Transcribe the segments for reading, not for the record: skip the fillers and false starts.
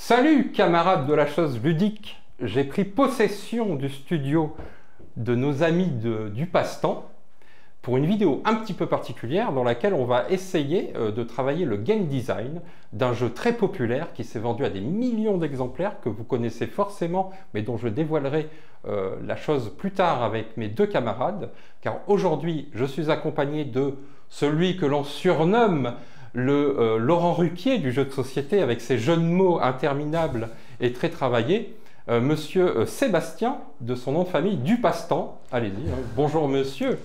Salut camarades de la chose ludique, j'ai pris possession du studio de nos amis du passe-temps pour une vidéo un petit peu particulière dans laquelle on va essayer de travailler le game design d'un jeu très populaire qui s'est vendu à des millions d'exemplaires, que vous connaissez forcément mais dont je dévoilerai la chose plus tard avec mes deux camarades, car aujourd'hui je suis accompagné de celui que l'on surnomme le Laurent Ruquier du jeu de société, avec ses jeux de mots interminables et très travaillés, monsieur Sébastien, de son nom de famille, du passe-temps. Allez-y, hein. Bonjour monsieur.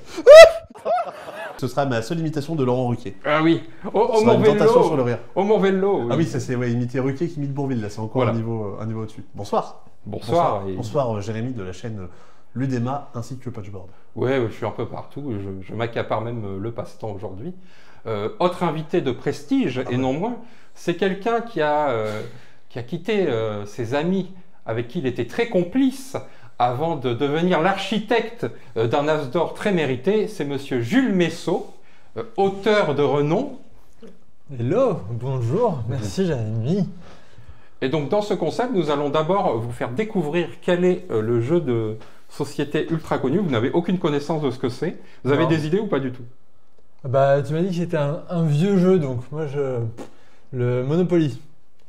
Ce sera ma seule imitation de Laurent Ruquier. Ah oui, au mon vélo. Sur le rire. Au mon vélo. Oui. Ah oui, ça c'est imiter Ruquier qui imite Bourvil, là c'est encore voilà. un niveau au-dessus. Bonsoir. Bonsoir. Bonsoir Jérémy de la chaîne Ludema ainsi que Punchboard. Ouais, je suis un peu partout, je m'accapare même le passe-temps aujourd'hui. Autre invité de prestige, et non moins, c'est quelqu'un qui a quitté ses amis avec qui il était très complice avant de devenir l'architecte d'un as d'or très mérité. C'est monsieur Jules Messot, auteur de renom. Hello, bonjour, merci Jérémy. Et donc dans ce concept, nous allons d'abord vous faire découvrir quel est le jeu de société ultra connu. Vous n'avez aucune connaissance de ce que c'est. Vous avez des idées ou pas du tout? Bah, tu m'as dit que c'était un vieux jeu, donc moi le Monopoly,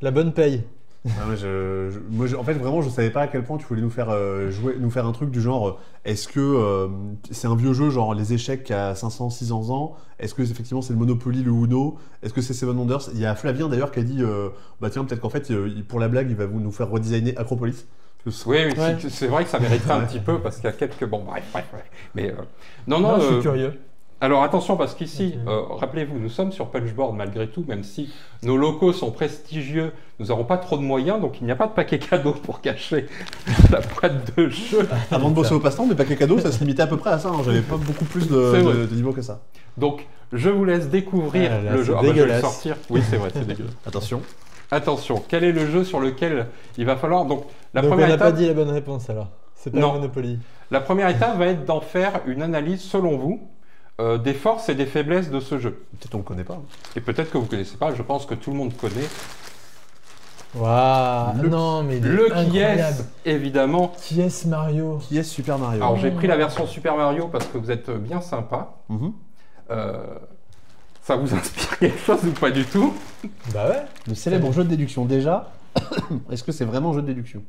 la bonne paye. Ah, en fait, vraiment, je savais pas à quel point tu voulais nous faire un truc du genre. Est-ce que c'est un vieux jeu, genre les échecs qui a 500, 600 ans? Est-ce que effectivement c'est le Monopoly, le Uno? Est-ce que c'est Seven Wonders? Il y a Flavien d'ailleurs qui a dit bah tiens, peut-être qu'en fait, pour la blague, il va nous faire redesigner Acropolis. Oui, c'est vrai que ça mériterait un petit peu parce qu'il y a quelques. Bon, bref. Mais non, je suis curieux. Alors attention, parce qu'ici, rappelez-vous, nous sommes sur Punchboard malgré tout, même si nos locaux sont prestigieux, nous n'avons pas trop de moyens, donc il n'y a pas de paquet cadeau pour cacher la boîte de jeu. Avant de bosser au passe-temps, mes paquets cadeaux, ça se limitait à peu près à ça, hein. J'avais pas beaucoup plus de niveau que ça. Donc, je vous laisse découvrir le jeu. Je vais le sortir. Oui, c'est vrai, c'est dégueulasse. Attention, quel est le jeu sur lequel il va falloir... Donc on n'a pas dit la bonne réponse alors, c'est pas le Monopoly. La première étape va être d'en faire une analyse, selon vous, des forces et des faiblesses de ce jeu. Peut-être on ne connaît pas. Et peut-être que vous ne connaissez pas, je pense que tout le monde connaît. Waouh, non mais le qui est, évidemment. Qui est Mario? Qui est Super Mario? Alors j'ai pris la version Super Mario parce que vous êtes bien sympa. Ça vous inspire quelque chose ou pas du tout? Bah ouais. Le célèbre jeu de déduction. Déjà, est-ce que c'est vraiment un jeu de déduction?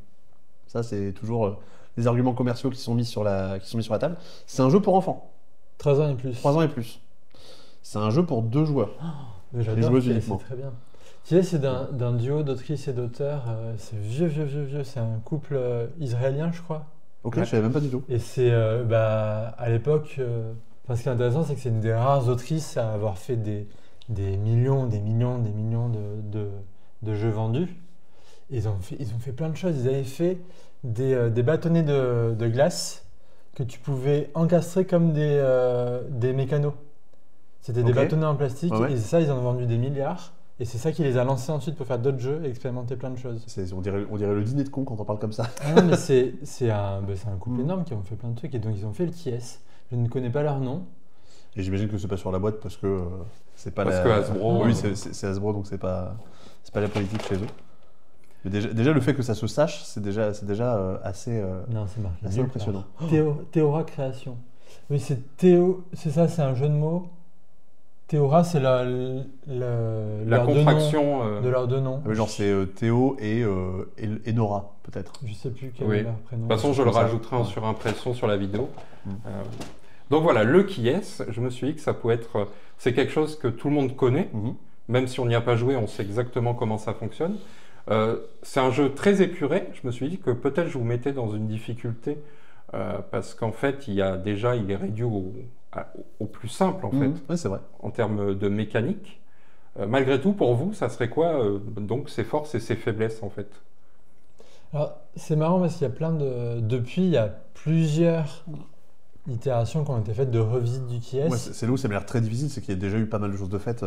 Ça, c'est toujours les arguments commerciaux qui sont mis sur la table. C'est un jeu pour enfants. 3 ans et plus. 3 ans et plus. C'est un jeu pour 2 joueurs. J'adore, c'est très bien. Qui est, c'est d'un duo d'autrices et d'auteurs. C'est vieux. C'est un couple israélien, je crois. Ok, je savais même pas du tout. Et c'est, à l'époque... ce qui est intéressant, c'est que c'est une des rares autrices à avoir fait des millions de jeux vendus. Et ils ont fait plein de choses. Ils avaient fait des bâtonnets de glace que tu pouvais encastrer comme des mécanos. C'était des bâtonnets en plastique et ça, ils en ont vendu des milliards. Et c'est ça qui les a lancés ensuite pour faire d'autres jeux et expérimenter plein de choses. On dirait le dîner de con quand on parle comme ça. Ah non, mais c'est un couple énorme qui ont fait plein de trucs et donc ils ont fait le qui est. Je ne connais pas leur nom. Et j'imagine que c'est pas sur la boîte parce que c'est pas que Hasbro. Oui, c'est Hasbro, donc c'est pas la politique chez eux. Mais déjà le fait que ça se sache, c'est déjà assez, assez impressionnant. Théora Création. Oui, c'est Théo. C'est ça, c'est un jeu de mots. Théora, c'est la contraction de leurs deux noms. Ah, genre c'est Théo et Nora, peut-être. Je sais plus quel est leur prénom. De toute façon, je le rajouterai en surimpression sur la vidéo. Donc voilà, le qui est, je me suis dit que ça pouvait être... C'est quelque chose que tout le monde connaît. Même si on n'y a pas joué, on sait exactement comment ça fonctionne. C'est un jeu très épuré. Je me suis dit que peut-être je vous mettais dans une difficulté parce qu'en fait, il est réduit au plus simple, en fait. Oui, c'est vrai. En termes de mécanique. Malgré tout, pour vous, ça serait quoi donc ses forces et ses faiblesses, en fait? Alors, c'est marrant parce qu'il y a Depuis, il y a plusieurs itérations qui ont été faites de revisite du qui est. Ouais, c'est là où ça m'a l'air très difficile, c'est qu'il y a déjà eu pas mal de choses de faites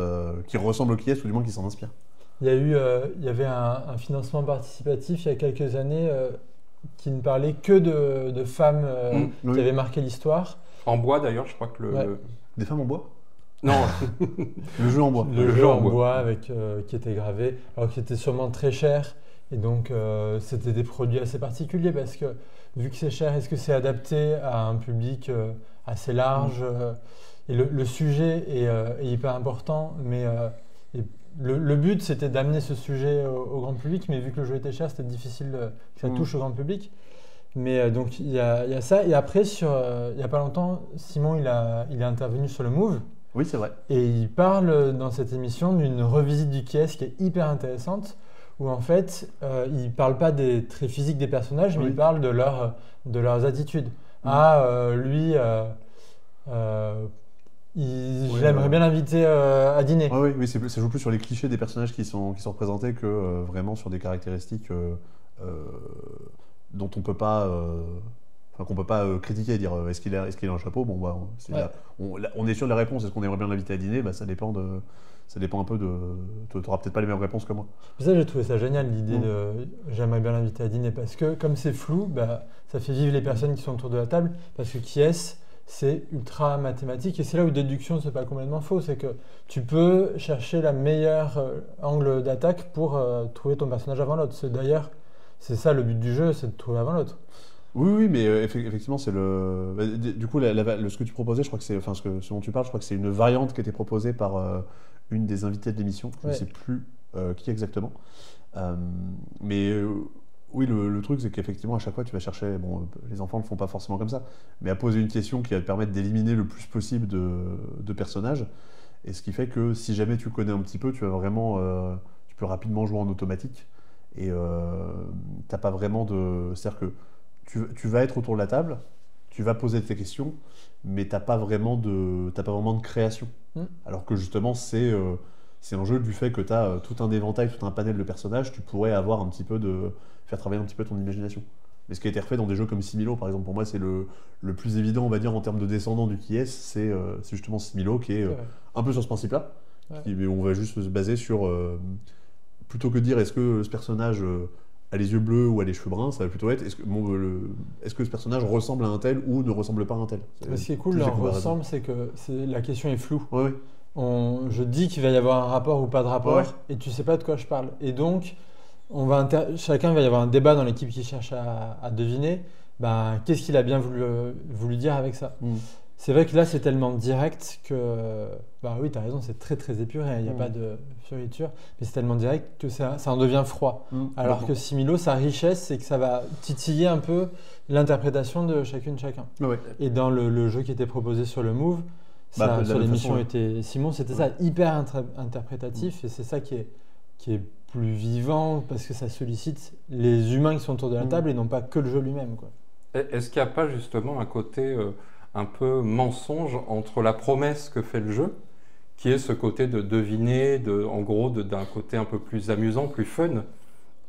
qui ressemblent au qui est, ou du moins qui s'en inspirent. Il y avait un financement participatif il y a quelques années qui ne parlait que de femmes qui avaient marqué l'histoire. En bois d'ailleurs, je crois que Des femmes en bois? Non. Le jeu en bois. Le jeu en bois avec, qui était gravé, alors qui était sûrement très cher Et donc, c'était des produits assez particuliers parce que, vu que c'est cher, est-ce que c'est adapté à un public assez large et le sujet est hyper important, mais et le but, c'était d'amener ce sujet au grand public, mais vu que le jeu était cher, c'était difficile que ça touche au grand public. Mais donc, il y a ça. Et après, il n'y a pas longtemps, Simon, il est intervenu sur le Move. Oui, c'est vrai. Et il parle dans cette émission d'une revisite du qui est hyper intéressante, où en fait, il ne parle pas des traits physiques des personnages, mais il parle de leurs attitudes. Lui, j'aimerais bien l'inviter à dîner. Oui, ça joue plus sur les clichés des personnages qui sont représentés que vraiment sur des caractéristiques dont on peut pas, qu'on peut pas critiquer et dire est-ce qu'il a un chapeau. Bon, bah, on est sûr de la réponse. Est-ce qu'on aimerait bien l'inviter à dîner? Bah, ça dépend un peu de. Tu n'auras peut-être pas les mêmes réponses que moi. Ça, j'ai trouvé ça génial, l'idée de j'aimerais bien l'inviter à dîner, parce que comme c'est flou, bah, ça fait vivre les personnes qui sont autour de la table, parce que qui est-ce, c'est ultra mathématique, et c'est là où déduction, c'est pas complètement faux, c'est que tu peux chercher la meilleure angle d'attaque pour trouver ton personnage avant l'autre. D'ailleurs, c'est ça le but du jeu, c'est de trouver avant l'autre. Oui, mais effectivement, c'est le. Du coup, ce que tu proposais, je crois que c'est. Enfin, ce dont tu parles, je crois que c'est une variante qui était proposée par une des invitées de l'émission. Je ne sais plus qui exactement. Oui, le truc, c'est qu'effectivement, à chaque fois, tu vas chercher. Bon, les enfants ne le font pas forcément comme ça, mais à poser une question qui va te permettre d'éliminer le plus possible de personnages. Et ce qui fait que si jamais tu connais un petit peu, tu vas vraiment. Tu peux rapidement jouer en automatique. Et t'as pas vraiment de. C'est-à-dire que tu vas être autour de la table, tu vas poser tes questions, mais t'as pas vraiment de création. Alors que justement, c'est un jeu du fait que tu as tout un éventail, tout un panel de personnages, tu pourrais avoir faire travailler un petit peu ton imagination. Mais ce qui a été refait dans des jeux comme Similo, par exemple, pour moi, c'est le plus évident, on va dire, en termes de descendant du qui est, c'est justement Similo qui est un peu sur ce principe-là. Mais on va juste se baser sur. Plutôt que de dire est-ce que ce personnage a les yeux bleus ou a les cheveux bruns, ça va plutôt être est-ce que ce personnage ressemble à un tel ou ne ressemble pas à un tel. Ce qui est cool, leur ressemble, c'est que la question est floue. Ouais. Je dis qu'il va y avoir un rapport ou pas de rapport, et tu sais pas de quoi je parle. Et donc, chacun va y avoir un débat dans l'équipe qui cherche à deviner qu'est-ce qu'il a bien voulu dire avec ça. C'est vrai que là, c'est tellement direct que... oui, tu as raison, c'est très très épuré, il n'y a pas de fioriture, mais c'est tellement direct que ça en devient froid. Alors que Similo, sa richesse, c'est que ça va titiller un peu l'interprétation de chacun. Et dans le jeu qui était proposé sur le Move, sur l'émission Simon, c'était ça, hyper interprétatif, et c'est ça qui est plus vivant, parce que ça sollicite les humains qui sont autour de la table et non pas que le jeu lui-même, quoi. Est-ce qu'il n'y a pas justement un côté... un peu mensonge entre la promesse que fait le jeu, qui est ce côté de deviner, en gros d'un côté un peu plus amusant, plus fun,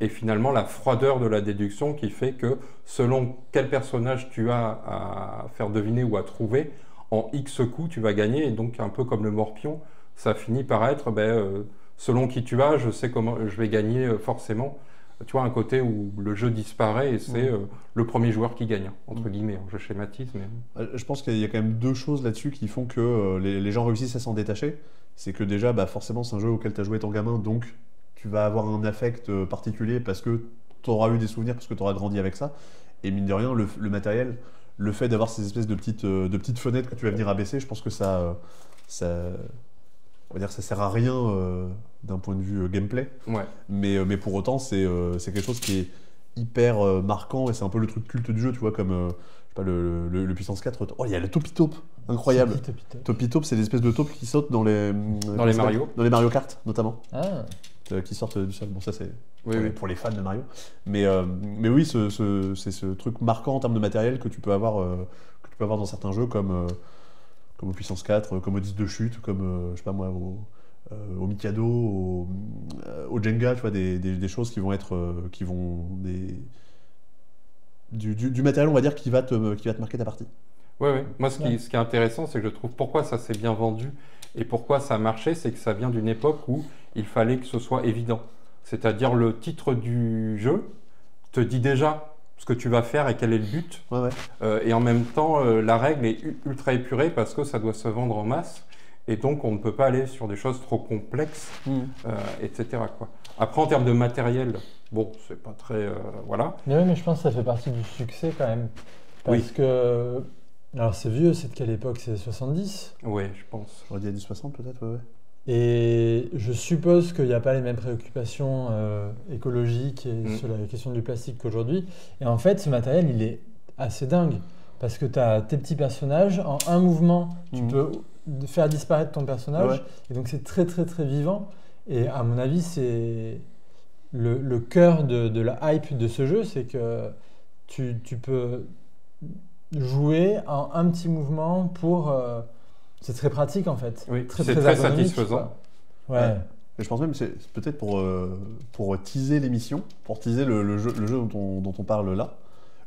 et finalement la froideur de la déduction qui fait que selon quel personnage tu as à faire deviner ou à trouver, en X coups tu vas gagner, et donc un peu comme le morpion, ça finit par être selon qui tu as, je sais comment je vais gagner forcément. Tu vois, un côté où le jeu disparaît et c'est le premier joueur qui gagne, entre guillemets. Je schématise, mais... Je pense qu'il y a quand même deux choses là-dessus qui font que les gens réussissent à s'en détacher. C'est que déjà, forcément, c'est un jeu auquel tu as joué ton gamin, donc tu vas avoir un affect particulier parce que tu auras eu des souvenirs, parce que tu auras grandi avec ça. Et mine de rien, le matériel, le fait d'avoir ces espèces de petites fenêtres que tu vas venir abaisser, je pense que ça on va dire, ça sert à rien d'un point de vue gameplay. Mais pour autant, c'est quelque chose qui est hyper marquant et c'est un peu le truc culte du jeu, tu vois, comme je sais pas, le Puissance 4. Oh, il y a la Topi-Taupe, incroyable. Topi-Taupe, c'est des espèces de taupes qui sautent dans les Mario. Dans les Mario Kart, notamment. Qui sortent du sol. Bon, ça, c'est pour les fans de Mario. Mais oui, c'est ce truc marquant en termes de matériel que tu peux avoir dans certains jeux comme au Puissance 4, comme au 10 de chute, comme, je sais pas moi, au Mikado, au Jenga, tu vois, des choses qui vont être, du matériel, on va dire, qui va te marquer ta partie. Oui. Moi, ce qui est intéressant, c'est que je trouve pourquoi ça s'est bien vendu et pourquoi ça a marché, c'est que ça vient d'une époque où il fallait que ce soit évident. C'est-à-dire le titre du jeu te dit déjà ce que tu vas faire et quel est le but. Et en même temps, la règle est ultra épurée parce que ça doit se vendre en masse. Et donc, on ne peut pas aller sur des choses trop complexes, etc. quoi. Après, en termes de matériel, bon, c'est pas très... voilà. Mais oui, mais je pense que ça fait partie du succès quand même. Parce que. Alors, c'est vieux, c'est de quelle époque? C'est 70. Oui, je pense. J'aurais dit à 60 peut-être, ouais. Et je suppose qu'il n'y a pas les mêmes préoccupations écologiques et sur la question du plastique qu'aujourd'hui. Et en fait, ce matériel, il est assez dingue. Parce que tu as tes petits personnages, en un mouvement, tu peux faire disparaître ton personnage. Et donc, c'est très, très, très vivant. Et à mon avis, c'est le cœur de la hype de ce jeu, c'est que tu peux jouer en un petit mouvement pour... c'est très pratique en fait. Oui, très, c'est très très ergonomique, satisfaisant. quoi. Ouais. Mais je pense même que c'est peut-être pour teaser l'émission, pour teaser le jeu dont on parle là.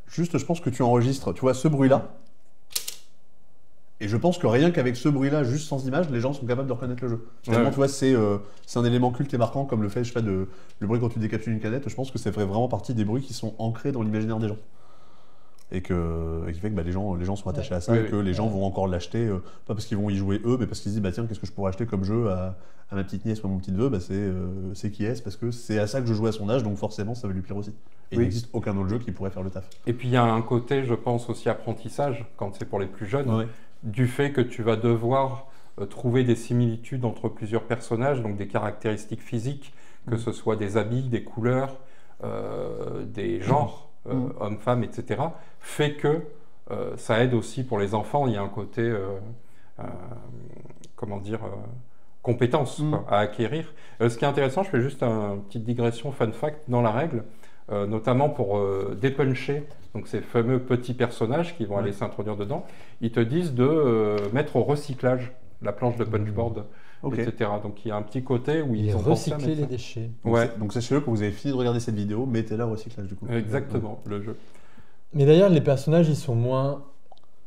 Juste, je pense que tu enregistres, tu vois, ce bruit-là. Et je pense que rien qu'avec ce bruit-là, juste sans image, les gens sont capables de reconnaître le jeu. Tellement, tu vois, c'est un élément culte et marquant, comme le fait, je sais pas, le bruit quand tu décapsules une canette. Je pense que ça ferait vraiment partie des bruits qui sont ancrés dans l'imaginaire des gens. Et qui fait que les gens sont attachés à ça et que les gens vont encore l'acheter, pas parce qu'ils vont y jouer eux, mais parce qu'ils se disent bah tiens, qu'est-ce que je pourrais acheter comme jeu à ma petite nièce ou à mon petit neveu, c'est qui est-ce, parce que c'est à ça que je jouais à son âge, donc forcément ça va lui plaire aussi. Et il n'existe aucun autre jeu qui pourrait faire le taf. Et puis il y a un côté, je pense, aussi apprentissage, quand c'est pour les plus jeunes, du fait que tu vas devoir trouver des similitudes entre plusieurs personnages, donc des caractéristiques physiques, que ce soit des habits, des couleurs, des genres. Hommes-femmes, etc., fait que ça aide aussi pour les enfants. Il y a un côté, compétence à acquérir. Ce qui est intéressant, je fais juste une petite digression fun fact dans la règle, notamment pour dépuncher donc ces fameux petits personnages qui vont aller s'introduire dedans. Ils te disent de mettre au recyclage la planche de punchboard. Etc. Donc il y a un petit côté où ils ont recycler les déchets. Donc sachez-le, quand vous avez fini de regarder cette vidéo, mettez-la au recyclage du coup. Exactement, le jeu. Mais d'ailleurs, les personnages, ils sont moins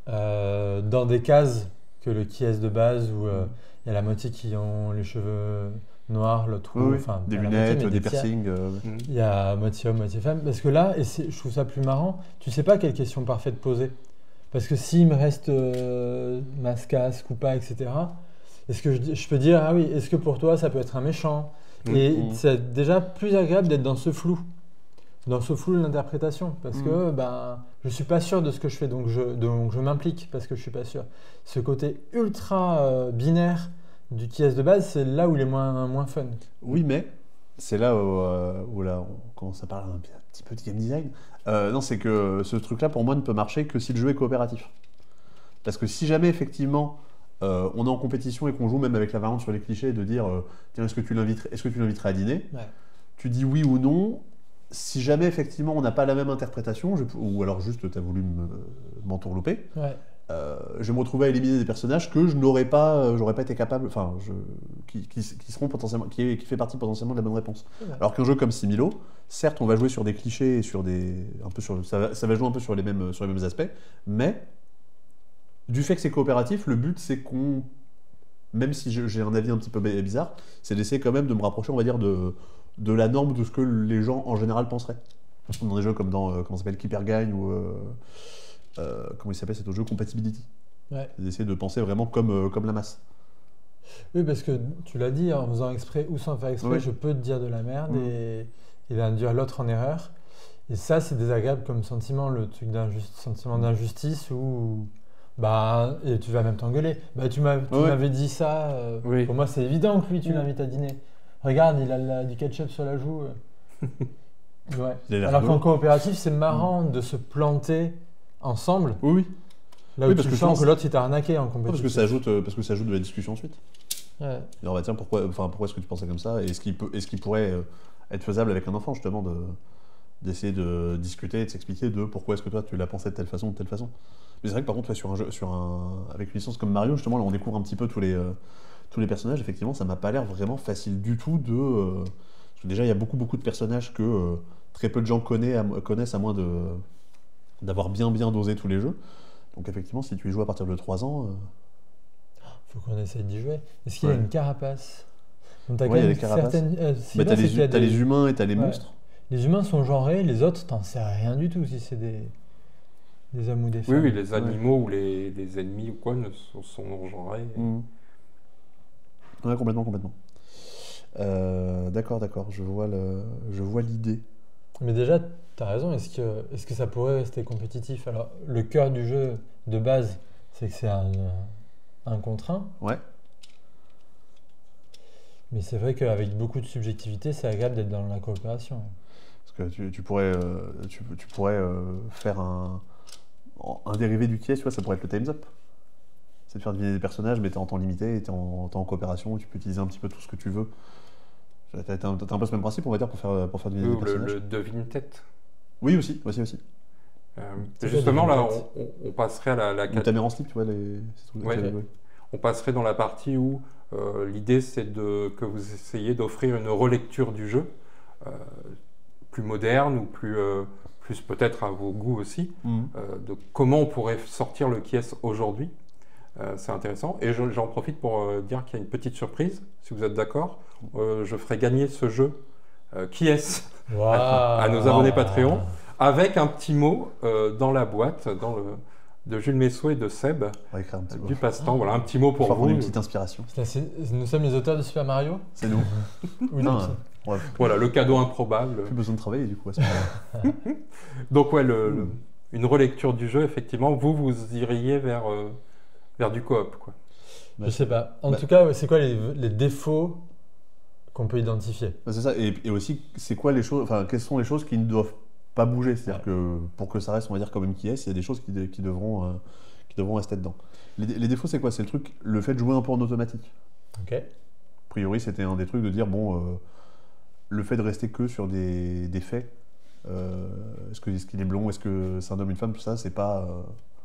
dans des cases que le qui est de base, où il y a la moitié qui ont les cheveux noirs, l'autre enfin des lunettes, des piercings. Il y a moitié homme, moitié femme. Parce que là, et je trouve ça plus marrant, tu sais pas quelle question parfaite poser. Parce que s'il me reste masque, casque ou pas, etc., est-ce que je peux dire, ah oui, est-ce que pour toi ça peut être un méchant? Et c'est déjà plus agréable d'être dans ce flou de l'interprétation, parce que je suis pas sûr de ce que je fais, donc je m'implique parce que je suis pas sûr. Ce côté ultra binaire du qui est de base, c'est là où il est moins fun. Oui, mais c'est là où là on commence à parler un petit peu de game design. Non, c'est que ce truc-là pour moi ne peut marcher que si le jeu est coopératif. Parce que si jamais effectivement on est en compétition et qu'on joue même avec la variante sur les clichés de dire tiens, est-ce que tu l'inviterais à dîner, tu dis oui ou non. Si jamais effectivement on n'a pas la même interprétation, ou alors juste tu as voulu m'entourlouper, je vais me retrouver à éliminer des personnages que j'aurais pas été capable, enfin qui seront potentiellement, qui fait partie potentiellement de la bonne réponse. Alors qu'un jeu comme Similo, certes on va jouer sur des clichés et sur ça va jouer un peu sur les mêmes aspects, mais du fait que c'est coopératif, le but c'est qu'on, même si j'ai un avis un petit peu bizarre, c'est d'essayer quand même de me rapprocher, on va dire, de la norme de ce que les gens en général penseraient. Dans des jeux comme dans, comment ça s'appelle, Keeper Gagne ou comment il s'appelle cet autre jeu, Compatibility. D'essayer de penser vraiment comme la masse. Oui, parce que tu l'as dit, en faisant exprès ou sans faire exprès, je peux te dire de la merde et induire l'autre en erreur. Et ça, c'est désagréable comme sentiment, le truc sentiment d'injustice où... et tu vas même t'engueuler. Tu m'avais dit ça. Pour moi, c'est évident que lui, tu l'invites à dîner. Regarde, il a du ketchup sur la joue. Alors qu'en coopératif, c'est marrant de se planter ensemble. Là où tu sens que l'autre, il t'a arnaqué en compétition. Parce que ça ajoute de la discussion ensuite. Alors, tiens, pourquoi est-ce que tu pensais comme ça? Et est-ce qu'il pourrait être faisable avec un enfant, justement, d'essayer de discuter et de s'expliquer de pourquoi est-ce que toi, tu l'as pensé de telle façon ou de telle façon. Mais c'est vrai que par contre, avec une licence comme Mario, justement, là, on découvre un petit peu tous les personnages. Effectivement, ça m'a pas l'air vraiment facile du tout parce que déjà, il y a beaucoup de personnages que très peu de gens connaissent à moins d'avoir bien dosé tous les jeux. Donc effectivement, si tu y joues à partir de 3 ans... Faut qu'on essaye d'y jouer. Est-ce qu'il y a une carapace? Il y a des carapaces. T'as les humains et t'as les monstres. Les humains sont genrés, les autres, t'en sais rien du tout si c'est des hommes ou des femmes. Oui, les animaux ou les ennemis ou quoi sont genrés. Ouais, complètement. D'accord, je vois l'idée. Mais déjà, tu as raison, est-ce que ça pourrait rester compétitif? Alors, le cœur du jeu de base, c'est que c'est un contre un. Ouais. Mais c'est vrai qu'avec beaucoup de subjectivité, c'est agréable d'être dans la coopération. Parce que tu pourrais faire un dérivé du qui est, tu vois, ça pourrait être le Time's Up. C'est de faire deviner des personnages, mais t'es en temps limité, et t'es en coopération, où tu peux utiliser un petit peu tout ce que tu veux. T'as un peu ce même principe, on va dire, pour faire deviner des personnages. Le devine-tête. Oui, aussi. Justement, là, on passerait à la Ou ta mère en slip, tu vois, on passerait dans la partie où l'idée, c'est que vous essayiez d'offrir une relecture du jeu, plus moderne ou plus peut-être à vos goûts aussi, de comment on pourrait sortir le qui est aujourd'hui. C'est intéressant. Et j'en profite pour dire qu'il y a une petite surprise, si vous êtes d'accord. Je ferai gagner ce jeu qui est à nos abonnés Patreon, avec un petit mot dans la boîte, de Jules Messot et de Seb, du passe-temps. Voilà, un petit mot pour vous. Une petite inspiration. Nous sommes les auteurs de Super Mario? C'est nous. Voilà, le cadeau improbable. Plus besoin de travailler, du coup, à ce moment-là. Donc, ouais, une relecture du jeu, effectivement, vous iriez vers du coop, quoi. Je sais pas. En tout cas, c'est quoi les défauts qu'on peut identifier? C'est ça. Et aussi, c'est quoi quelles sont les choses qui ne doivent pas bouger? C'est-à-dire que pour que ça reste, on va dire, quand même qui est, il y a des choses qui devront rester dedans. Les défauts, c'est quoi? C'est le fait de jouer un peu en automatique. Ok. A priori, c'était un des trucs de dire, le fait de rester que sur des faits, est-ce qu'il est blond, est-ce que c'est un homme, une femme, tout ça, c'est pas...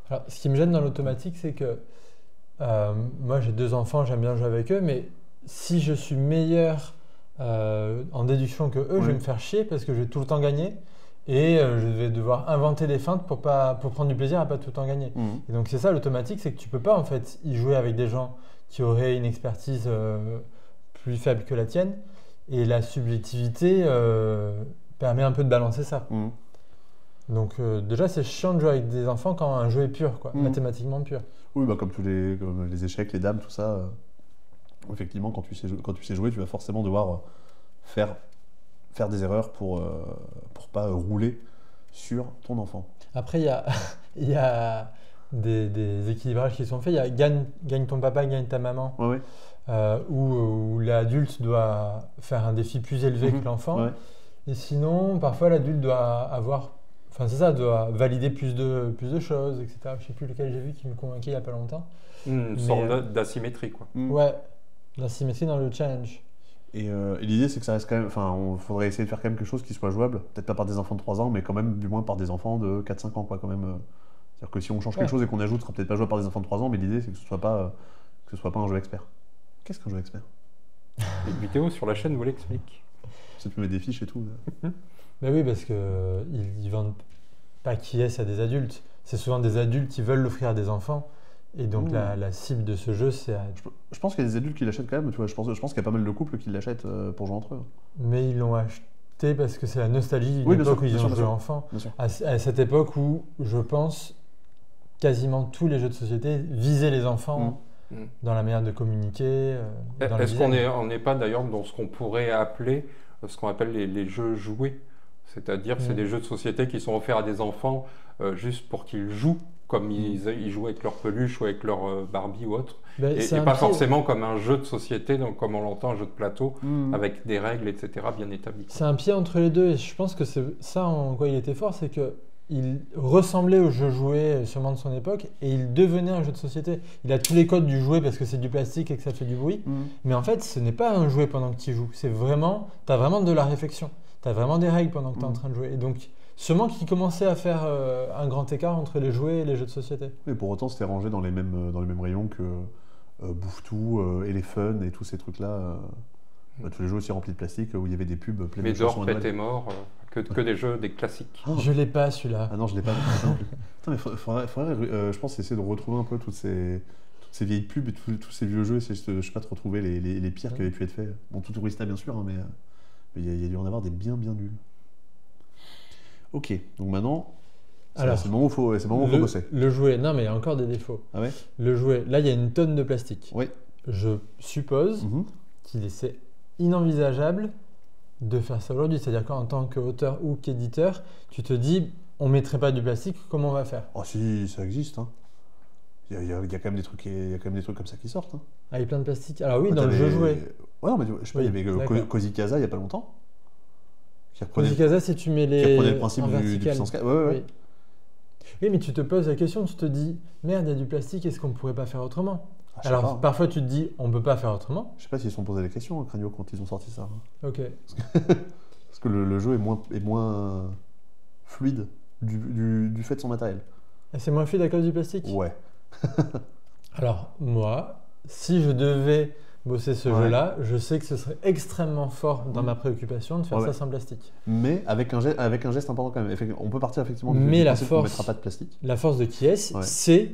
Alors, ce qui me gêne dans l'automatique, c'est que moi j'ai 2 enfants, j'aime bien jouer avec eux, mais si je suis meilleur en déduction que eux, je vais me faire chier parce que je vais tout le temps gagner et je vais devoir inventer des feintes pour prendre du plaisir à pas tout le temps gagner. Et donc c'est ça l'automatique, c'est que tu peux pas en fait y jouer avec des gens qui auraient une expertise plus faible que la tienne, et la subjectivité permet un peu de balancer ça. Donc déjà c'est chiant de jouer avec des enfants quand un jeu est pur, quoi, mathématiquement pur. Oui, comme comme les échecs, les dames, tout ça. Effectivement, quand tu sais jouer, tu vas forcément devoir faire des erreurs pour pas rouler sur ton enfant. Après, il y a des équilibrages qui sont faits. Il y a gagne ton papa, gagne ta maman, où l'adulte doit faire un défi plus élevé que l'enfant. Ouais. Et sinon, parfois, l'adulte doit doit valider plus de choses, etc. Je ne sais plus lequel j'ai vu qui me convainquait il n'y a pas longtemps. Une sorte d'asymétrie, quoi. Ouais, l'asymétrie dans le challenge. Et l'idée, c'est que ça reste quand même... Enfin, il faudrait essayer de faire quand même quelque chose qui soit jouable, peut-être pas par des enfants de 3 ans, mais quand même, du moins, par des enfants de 4-5 ans, quoi, quand même. C'est-à-dire que si on change quelque chose et qu'on ajoute, ce sera peut-être pas jouable par des enfants de 3 ans, mais l'idée, c'est que ce soit pas un jeu expert. Qu'est-ce qu'un jeu expert? Une vidéo sur la chaîne vous l'explique. Tu peux mettre des fiches et tout. Ben oui, parce qu'ils vendent pas qui est à des adultes. C'est souvent des adultes qui veulent l'offrir à des enfants. Et donc la cible de ce jeu, c'est... Je pense qu'il y a des adultes qui l'achètent quand même. Tu vois, je pense qu'il y a pas mal de couples qui l'achètent pour jouer entre eux. Mais ils l'ont acheté parce que c'est la nostalgie d'une époque où ils ont joué enfant. À cette époque où, je pense, quasiment tous les jeux de société visaient les enfants dans la manière de communiquer. Est-ce qu'on n'est pas d'ailleurs dans ce qu'on pourrait appeler, ce qu'on appelle les jeux joués? C'est-à-dire que c'est des jeux de société qui sont offerts à des enfants juste pour qu'ils jouent, comme ils jouent avec leur peluche ou avec leur Barbie ou autre. Et pas forcément comme un jeu de société, donc comme on l'entend, un jeu de plateau, avec des règles, etc., bien établies. C'est un pied entre les deux, et je pense que c'est ça en quoi il était fort, c'est qu'il ressemblait au jeu jouet sûrement de son époque, et il devenait un jeu de société. Il a tous les codes du jouet parce que c'est du plastique et que ça fait du bruit, mais en fait, ce n'est pas un jouet pendant que tu joues, tu as vraiment de la réflexion. Tu as vraiment des règles pendant que tu es en train de jouer. Et donc, sûrement qu'il commençait à faire un grand écart entre les jouets et les jeux de société. Et pour autant, c'était rangé dans les mêmes rayons que Bouffe-Tout, Elephant et tous ces trucs-là. Tous les jeux aussi remplis de plastique où il y avait des pubs pleines de chansons. Médor, Pète et Mort, que des jeux, des classiques. Oh. Je l'ai pas celui-là. Ah non, je l'ai pas. Putain, mais faudrait je pense, essayer de retrouver un peu toutes ces vieilles pubs et tous ces vieux jeux. Je sais pas, de retrouver les pires qui avaient pu être faits. Bon, tout Tourista, bien sûr, hein, mais il y a dû en avoir des bien nuls. Ok, donc maintenant, c'est le moment où il faut bosser. Le jouet, non mais il y a encore des défauts. Ah ouais? Le jouet, là il y a une tonne de plastique. Oui. Je suppose qu'il essaie inenvisageable de faire ça aujourd'hui. C'est-à-dire qu'en tant qu'auteur ou qu'éditeur, tu te dis, on ne mettrait pas du plastique, comment on va faire? Oh si, ça existe. Hein. Il y a quand même des trucs, il y a quand même des trucs comme ça qui sortent. Hein. Ah, il y a plein de plastique. Alors oui, Ouais, dans le jeu t'avais- joué. Ouais, non, mais je sais pas, Oui, il y avait d'accord. Cozy Casa il y a pas longtemps. Qui reprenait, Cozy Casa, si tu mets qui les reprenait le principe en du vertical. puissance 4. Ouais, ouais, ouais. Oui. Oui, mais tu te poses la question, tu te dis, merde, il y a du plastique, est-ce qu'on ne pourrait pas faire autrement? Ah, je sais Alors pas, hein. parfois tu te dis, on ne peut pas faire autrement. Je sais pas s'ils se sont posé des questions, hein, Cranio, quand ils ont sorti ça. Hein. Ok. Parce que le jeu est moins fluide du fait de son matériel. Et c'est moins fluide à cause du plastique? Ouais. Alors moi, si je devais bosser ce Ouais. jeu-là, je sais que ce serait extrêmement fort dans Mhm. ma préoccupation de faire Ouais, ça ouais. sans plastique. Mais avec un geste important quand même. On peut partir effectivement Mais du la principe qu'on force- mettra pas de plastique. La force de qui est, Ouais. c'est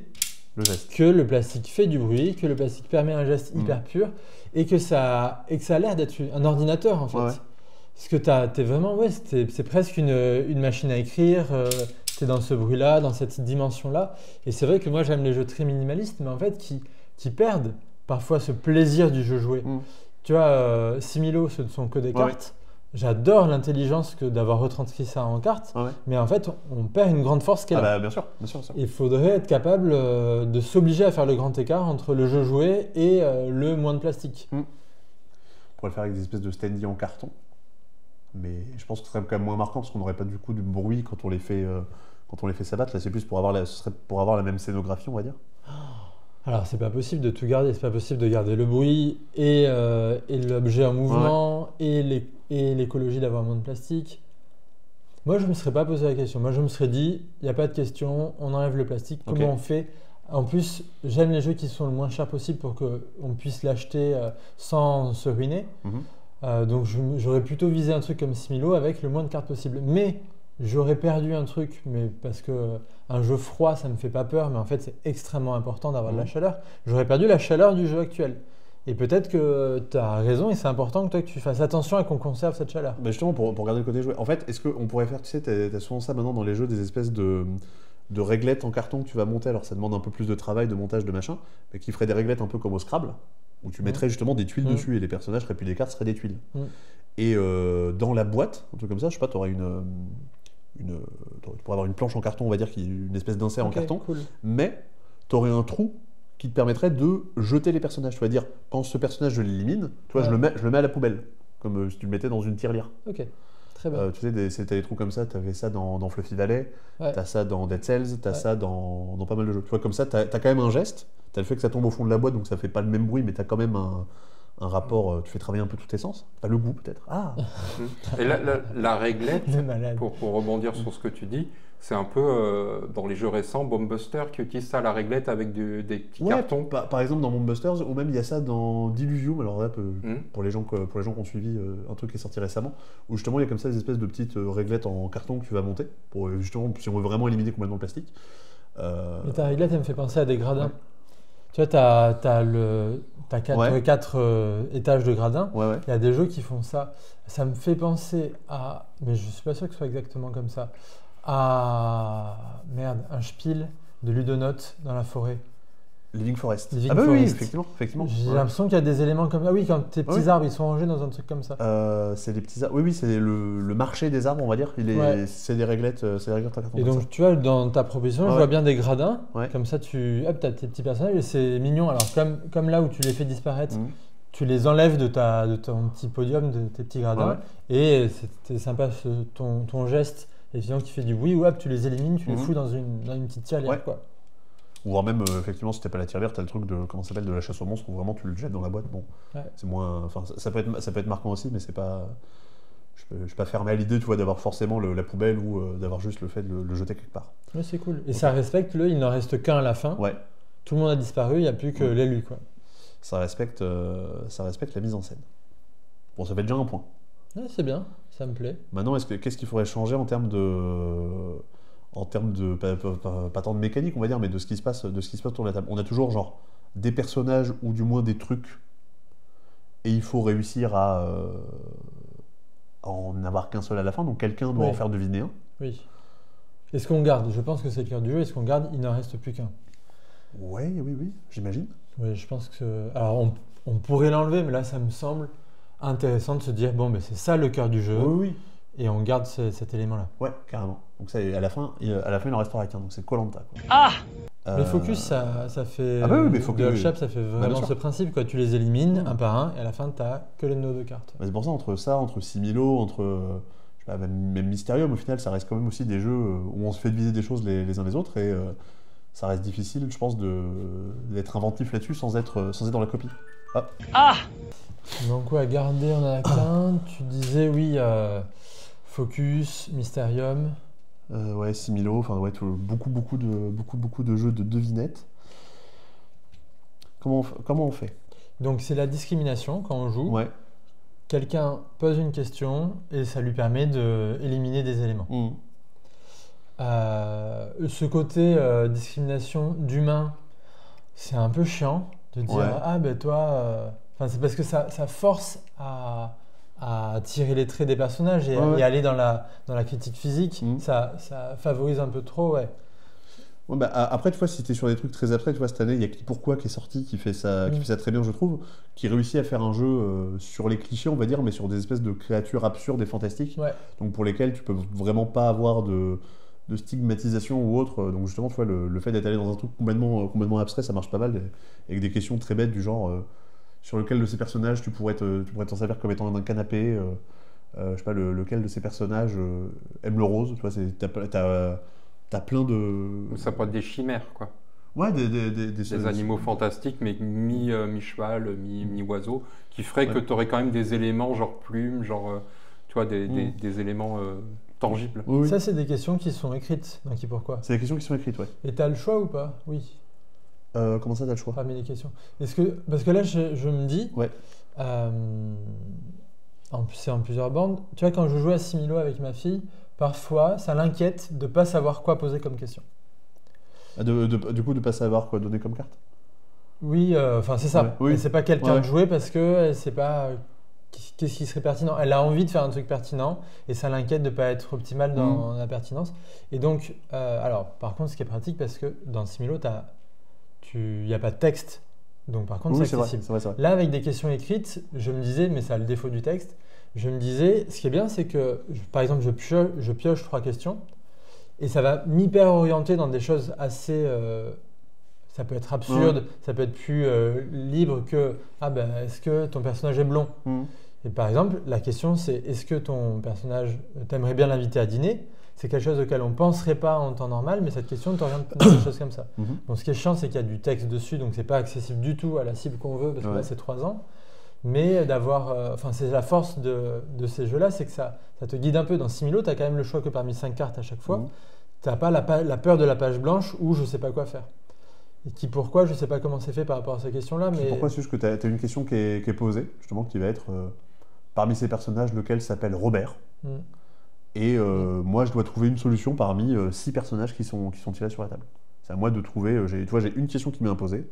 Le geste. que le plastique fait du bruit, que le plastique permet un geste Mhm. hyper pur et que ça a l'air d'être un ordinateur en fait. Ouais, ouais. Parce que t'es vraiment, ouais, c'est presque une machine à écrire, tu es dans ce bruit-là, dans cette dimension-là. Et c'est vrai que moi j'aime les jeux très minimalistes, mais en fait qui perdent parfois ce plaisir du jeu joué. Mhm. Tu vois, Similo, ce ne sont que des Ouais, cartes. J'adore l'intelligence que d'avoir retranscrit ça en cartes, Ouais, ouais. mais en fait on perd une grande force qu'elle Ah a. bah, bien sûr, bien sûr. Il faudrait être capable de s'obliger à faire le grand écart entre le jeu joué et le moins de plastique. On pourrait le faire avec des espèces de standees en carton. Mais je pense que ce serait quand même moins marquant parce qu'on n'aurait pas du coup de bruit quand on les fait s'abattre. Là, c'est plus pour avoir ce serait pour avoir la même scénographie, on va dire. Alors c'est pas possible de tout garder, c'est pas possible de garder le bruit et l'objet en mouvement et l'écologie d'avoir moins de plastique. Moi je me serais pas posé la question, moi je me serais dit, il n'y a pas de question, on enlève le plastique, Ok. comment on fait? En plus j'aime les jeux qui sont le moins chers possible pour qu'on puisse l'acheter sans se ruiner. Mhm. Donc j'aurais plutôt visé un truc comme Similo avec le moins de cartes possible. Mais j'aurais perdu un truc, mais parce que un jeu froid, ça me fait pas peur, mais en fait c'est extrêmement important d'avoir de la Mhm. chaleur. J'aurais perdu la chaleur du jeu actuel. Et peut-être que tu as raison et c'est important que toi que tu fasses attention et qu'on conserve cette chaleur. Bah justement, pour garder le côté jouet. En fait, est-ce qu'on pourrait faire, tu sais, t'as souvent ça maintenant dans les jeux, des espèces de réglettes en carton que tu vas monter. Alors ça demande un peu plus de travail, de montage, de machin, mais qui ferait des réglettes un peu comme au Scrabble, où tu mettrais justement des tuiles dessus et les personnages seraient plus des cartes, seraient des tuiles. Et dans la boîte, un truc comme ça, je sais pas, tu aurais tu pourrais avoir une planche en carton, on va dire, une espèce d'insert en Ok, carton, cool. mais tu aurais un trou qui te permettrait de jeter les personnages. Tu vas dire, quand ce personnage, je l'élimine, tu vois, Ouais. je le mets à la poubelle, comme si tu le mettais dans une tirelire. Ok, très bien. Tu sais, t'as des trous comme ça, tu avais ça dans Fluffy Valley, Ouais. tu as ça dans Dead Cells, tu as Ouais. ça dans pas mal de jeux. Tu vois, comme ça, tu as quand même un geste, tu as le fait que ça tombe au fond de la boîte, donc ça fait pas le même bruit, mais tu as quand même un rapport, tu fais travailler un peu tous tes sens. Pas le goût, peut-être. Ah Et la réglette, Le malade. pour rebondir sur ce que tu dis, c'est un peu dans les jeux récents, Bombuster qui utilise ça, la réglette avec des petits Ouais, cartons. par exemple dans Moonbusters, ou même il y a ça dans Diluvium, alors là, Mhm. pour les gens qui ont suivi un truc qui est sorti récemment, où justement il y a comme ça des espèces de petites réglettes en carton que tu vas monter, pour justement, si on veut vraiment éliminer complètement le plastique. Mais ta réglette, elle me fait penser à des gradins. Ouais. Tu vois, t'as quatre étages de gradins. Ouais, ouais. Il y a des jeux qui font ça. Ça me fait penser à, mais je suis pas sûr que ce soit exactement comme ça, à, merde, un spiel de Ludonote dans la forêt. Living Forest. Living Ah bah oui, Forest. effectivement. J'ai Ouais. l'impression qu'il y a des éléments comme... Ah oui, quand tes petits Ouais. arbres, ils sont rangés dans un truc comme ça. C'est les petits arbres. Oui, c'est le marché des arbres, on va dire. Ouais. C'est des réglettes en carton. Et comme donc, tu vois, dans ta proposition, je Ouais. vois bien des gradins. Ouais. Comme ça, hop, t'as tes petits personnages et c'est mignon. Alors, comme là où tu les fais disparaître, ça. Mhm. tu les enlèves de ton petit podium, de tes petits gradins. Ouais. Et c'était sympa ton geste, évidemment, qui fait du bruit. Ou hop, tu les élimines, tu les Mhm. fous dans une petite tirelire, Ouais. quoi. Ou voire même, effectivement, si t'as pas la tirelire, t'as le truc de, comment ça s'appelle, de la chasse aux monstres, où vraiment tu le jettes dans la boîte. Bon, Ouais. c'est moins. Enfin, ça peut être marquant aussi, mais c'est pas. Je suis pas fermé à l'idée, tu vois, d'avoir forcément la poubelle ou d'avoir juste le fait de le jeter quelque part. Mais c'est cool. Et ça respecte il n'en reste qu'un à la fin. Ouais, Tout le monde a disparu, il n'y a plus que Ouais. l'élu, quoi. ça respecte la mise en scène. Bon, ça fait déjà un point. Ouais, c'est bien, ça me plaît. Maintenant, qu'est-ce qu'il faudrait changer en termes de. Pas tant de mécanique, on va dire, mais de ce qui se passe autour de la table. On a toujours, genre, des personnages ou du moins des trucs, et il faut réussir à en avoir qu'un seul à la fin, donc quelqu'un doit Oui. en faire deviner un. Oui. Est-ce qu'on garde? Je pense que c'est le cœur du jeu. Est-ce qu'on garde? Il n'en reste plus qu'un. Oui, j'imagine. Oui, je pense que... Alors, on pourrait l'enlever, mais là, ça me semble intéressant de se dire bon, ben, c'est ça le cœur du jeu Oui, oui. et on garde cet élément-là. Ouais, carrément. Donc ça, à la fin, il en restera qu'un. Donc c'est Koh-Lanta. Mais Focus, ça fait. Ah bah oui, mais Focus, de oui. Shop, ça fait bien vraiment sûr. ce principe, quoi. Tu les élimines un par un et à la fin, tu n'as que les nœuds de cartes. Bah, c'est pour ça, entre Similo, entre je sais pas, même Mysterium, au final, ça reste quand même aussi des jeux où on se fait deviner des choses les uns les autres et ça reste difficile, je pense, d'être inventif là-dessus sans être dans la copie. Donc, ouais, garder, on en a qu'un. Tu disais, oui, Focus, Mysterium. Ouais, Similo, enfin ouais, beaucoup de jeux de devinettes. Comment on fait? Donc, c'est la discrimination quand on joue. Ouais. Quelqu'un pose une question et ça lui permet d'éliminer des éléments. Mmh. Ce côté discrimination d'humain, c'est un peu chiant de dire Ouais. ah ben toi, enfin c'est parce que ça force à tirer les traits des personnages et, Ouais. et aller dans la critique physique. Mhm. Ça favorise un peu trop, ouais. Ouais, bah, après, tu vois, si t'es sur des trucs très abstraits, tu vois, cette année, il y a Qui Pourquoi qui est sorti, qui fait ça très bien, je trouve, qui réussit à faire un jeu sur les clichés, on va dire, mais sur des espèces de créatures absurdes et fantastiques, Ouais. donc pour lesquelles tu peux vraiment pas avoir de stigmatisation ou autre. Donc justement, tu vois, le fait d'être allé dans un truc complètement abstrait, ça marche pas mal, avec des questions très bêtes du genre sur lequel de ces personnages tu pourrais t'en servir comme étant un canapé, je sais pas, lequel de ces personnages aime le rose, tu vois, t'as plein de... Ça peut être des chimères, quoi. Ouais, Des animaux fantastiques, mais mi-cheval, mi-oiseau, qui ferait que tu aurais quand même des éléments genre plumes, genre, tu vois, des éléments tangibles. Oui, oui. Ça, c'est des questions qui sont écrites dans Qui Pourquoi. C'est des questions qui sont écrites, ouais. Et tu as le choix ou pas? Oui, Comment ça, t'as le choix? parmi les questions. Parce que là, je me dis, Ouais. c'est en plusieurs bandes. Tu vois, quand je jouais à Similo avec ma fille, parfois, ça l'inquiète de ne pas savoir quoi poser comme question. Du coup, de pas savoir quoi donner comme carte. Oui, enfin c'est ça. Ouais, oui. Elle sait pas quelle carte Ouais. jouer parce qu'elle sait pas qu'est-ce qui serait pertinent. Elle a envie de faire un truc pertinent et ça l'inquiète de ne pas être optimal dans la pertinence. Et donc, alors, par contre, ce qui est pratique parce que dans Similo, il n'y a pas de texte. Donc, par contre, Oui, c'est c'est vrai, accessible. c'est vrai, c'est vrai. Là, avec des questions écrites, je me disais, mais ça a le défaut du texte, je me disais, ce qui est bien, c'est que, par exemple, je pioche 3 questions et ça va m'hyper orienter dans des choses assez... ça peut être absurde, ça peut être plus libre que est-ce que ton personnage est blond? Et par exemple, la question c'est est-ce que ton personnage, t'aimerais bien l'inviter à dîner? C'est quelque chose auquel on ne penserait pas en temps normal, mais cette question t'oriente dans des choses comme ça. Donc ce qui est chiant, c'est qu'il y a du texte dessus, donc c'est pas accessible du tout à la cible qu'on veut, parce que là c'est 3 ans. Mais d'avoir, c'est la force de ces jeux-là, c'est que ça te guide un peu. Dans Similo, tu as quand même le choix que parmi 5 cartes à chaque fois. Tu n'as pas la peur de la page blanche ou je sais pas quoi faire. Et Qui Pourquoi, je sais pas comment c'est fait par rapport à ces questions-là. Mais... Pourquoi? C'est juste que tu as une question qui est posée, justement, qui va être parmi ces personnages, lequel s'appelle Robert. Et moi, je dois trouver une solution parmi 6 personnages qui sont tirés sur la table. C'est à moi de trouver. Tu vois, j'ai une question qui m'est imposée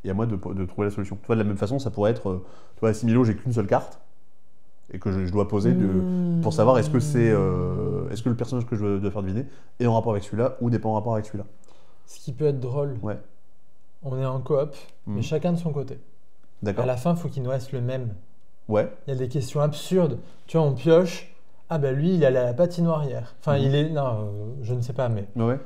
et à moi de trouver la solution. Tu vois, de la même façon, ça pourrait être. Tu vois, à Similo, j'ai qu'une seule carte et que je dois poser pour savoir est-ce que le personnage que je dois faire deviner est en rapport avec celui-là ou n'est pas en rapport avec celui-là. Ce qui peut être drôle. Ouais. On est en coop, mais chacun de son côté. D'accord. À la fin, il faut qu'il nous reste le même. Ouais. Il y a des questions absurdes. Tu vois, on pioche. Ah ben lui, il allait à la patinoire hier. Enfin, il est... Non, je ne sais pas, mais Ouais.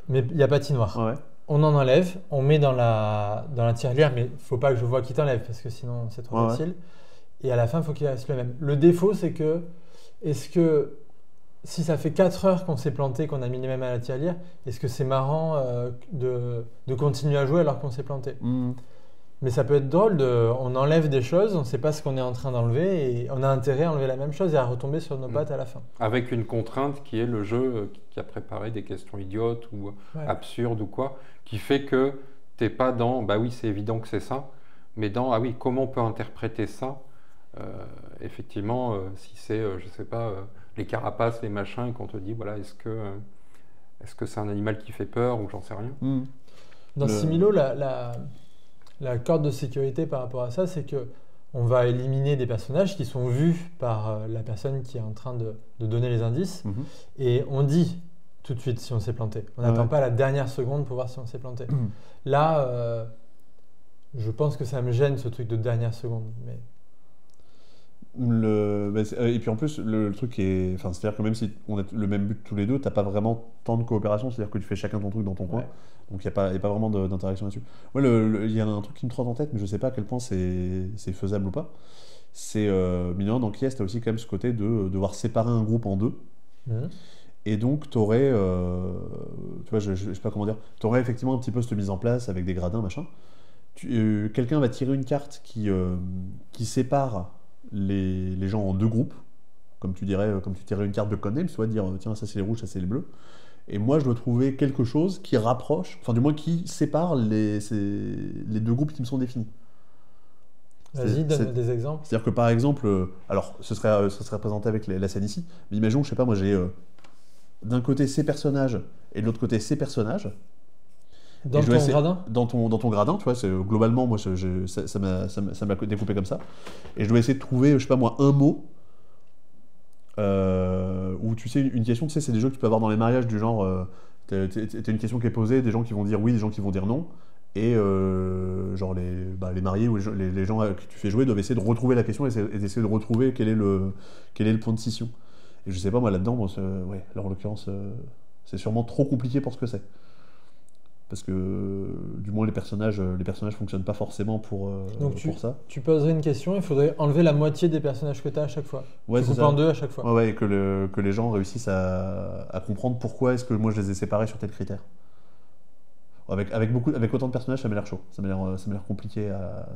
il y a patinoire. Ouais. On en enlève, on met dans la tirelire, mais il ne faut pas que je vois qui t'enlève, parce que sinon, c'est trop facile. Et à la fin, il faut qu'il reste le même. Le défaut, c'est que, est-ce que, si ça fait 4 heures qu'on s'est planté, qu'on a mis les mêmes à la tirelire, est-ce que c'est marrant de continuer à jouer alors qu'on s'est planté? Mais ça peut être drôle, on enlève des choses, on ne sait pas ce qu'on est en train d'enlever et on a intérêt à enlever la même chose et à retomber sur nos pattes à la fin. Avec une contrainte qui est le jeu qui a préparé des questions idiotes ou absurdes ou quoi, qui fait que tu n'es pas dans, bah oui c'est évident que c'est ça, mais dans, ah oui, comment on peut interpréter ça? Effectivement, si c'est, je sais pas, les carapaces, les machins, et qu'on te dit, voilà, est-ce que c'est un animal qui fait peur ou j'en sais rien? Dans Similo, la corde de sécurité par rapport à ça, c'est que on va éliminer des personnages qui sont vus par la personne qui est en train de donner les indices et on dit tout de suite si on s'est planté. On n'attend pas la dernière seconde pour voir si on s'est planté. Là, je pense que ça me gêne ce truc de dernière seconde. Et puis en plus, le truc qui est. Enfin, c'est-à-dire que même si on a le même but tous les deux, t'as pas vraiment tant de coopération, c'est-à-dire que tu fais chacun ton truc dans ton coin. Ouais. Donc il n'y a pas vraiment d'interaction là-dessus. Moi, il y a un truc qui me trotte en tête, mais je sais pas à quel point c'est faisable ou pas. C'est, mine dans Kies, t'as aussi quand même ce côté de devoir séparer un groupe en deux. Mhm. Et donc, t'aurais. Tu vois, je sais pas comment dire. T'aurais effectivement un petit peu cette mise en place avec des gradins, machin. Quelqu'un va tirer une carte qui sépare les gens en deux groupes, comme tu tirais une carte de Codenames, tu vois, dire tiens, ça c'est les rouges, ça c'est les bleus. Et moi, je dois trouver quelque chose qui rapproche, enfin du moins qui sépare les deux groupes qui me sont définis. Vas-y, donne des exemples. C'est-à-dire que par exemple, alors ce serait représenté avec la scène ici, mais imaginons, je sais pas, moi j'ai d'un côté ces personnages et de l'autre côté ces personnages. Dans ton gradin dans ton gradin, tu vois, globalement, moi, ça m'a découpé comme ça. Et je dois essayer de trouver, je sais pas moi, un mot, ou tu sais, une question, tu sais, c'est des jeux que tu peux avoir dans les mariages, du genre, t'as une question qui est posée, des gens qui vont dire oui, des gens qui vont dire non, et genre les mariés ou les gens que tu fais jouer doivent essayer de retrouver la question et d'essayer de retrouver quel est le point de scission. Et je sais pas, moi, là-dedans, là, en l'occurrence, c'est sûrement trop compliqué pour ce que c'est. Parce que du moins les personnages fonctionnent pas forcément pour ça. Tu poserais une question, il faudrait enlever la moitié des personnages que tu as à chaque fois. Ouais, tu coupes en deux à chaque fois. Ouais, et que les gens réussissent à comprendre pourquoi est-ce que moi je les ai séparés sur tel critère. Avec autant de personnages, ça m'a l'air chaud. Ça m'a l'air compliqué à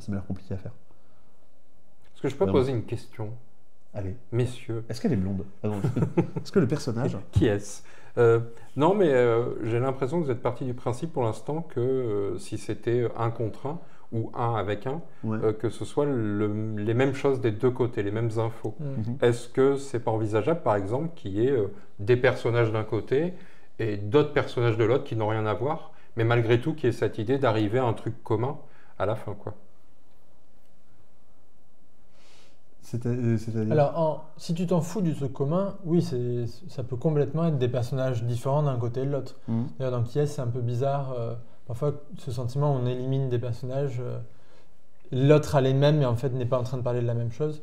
faire. Est-ce que je peux poser une question? Allez. Messieurs. Est-ce qu'elle est blonde? Est-ce que le personnage... Qui est-ce? Non, mais j'ai l'impression que vous êtes parti du principe pour l'instant que si c'était un contre un ou un avec un, que ce soit les mêmes choses des deux côtés, les mêmes infos. Est-ce que c'est pas envisageable, par exemple, qu'il y ait des personnages d'un côté et d'autres personnages de l'autre qui n'ont rien à voir, mais malgré tout qu'il y ait cette idée d'arriver à un truc commun à la fin, quoi? C'est-à-dire... Alors, si tu t'en fous du truc commun, oui, ça peut complètement être des personnages différents d'un côté et de l'autre. D'ailleurs, dans Kies, c'est un peu bizarre. Parfois, ce sentiment, on élimine des personnages. L'autre a les mêmes, mais en fait, n'est pas en train de parler de la même chose.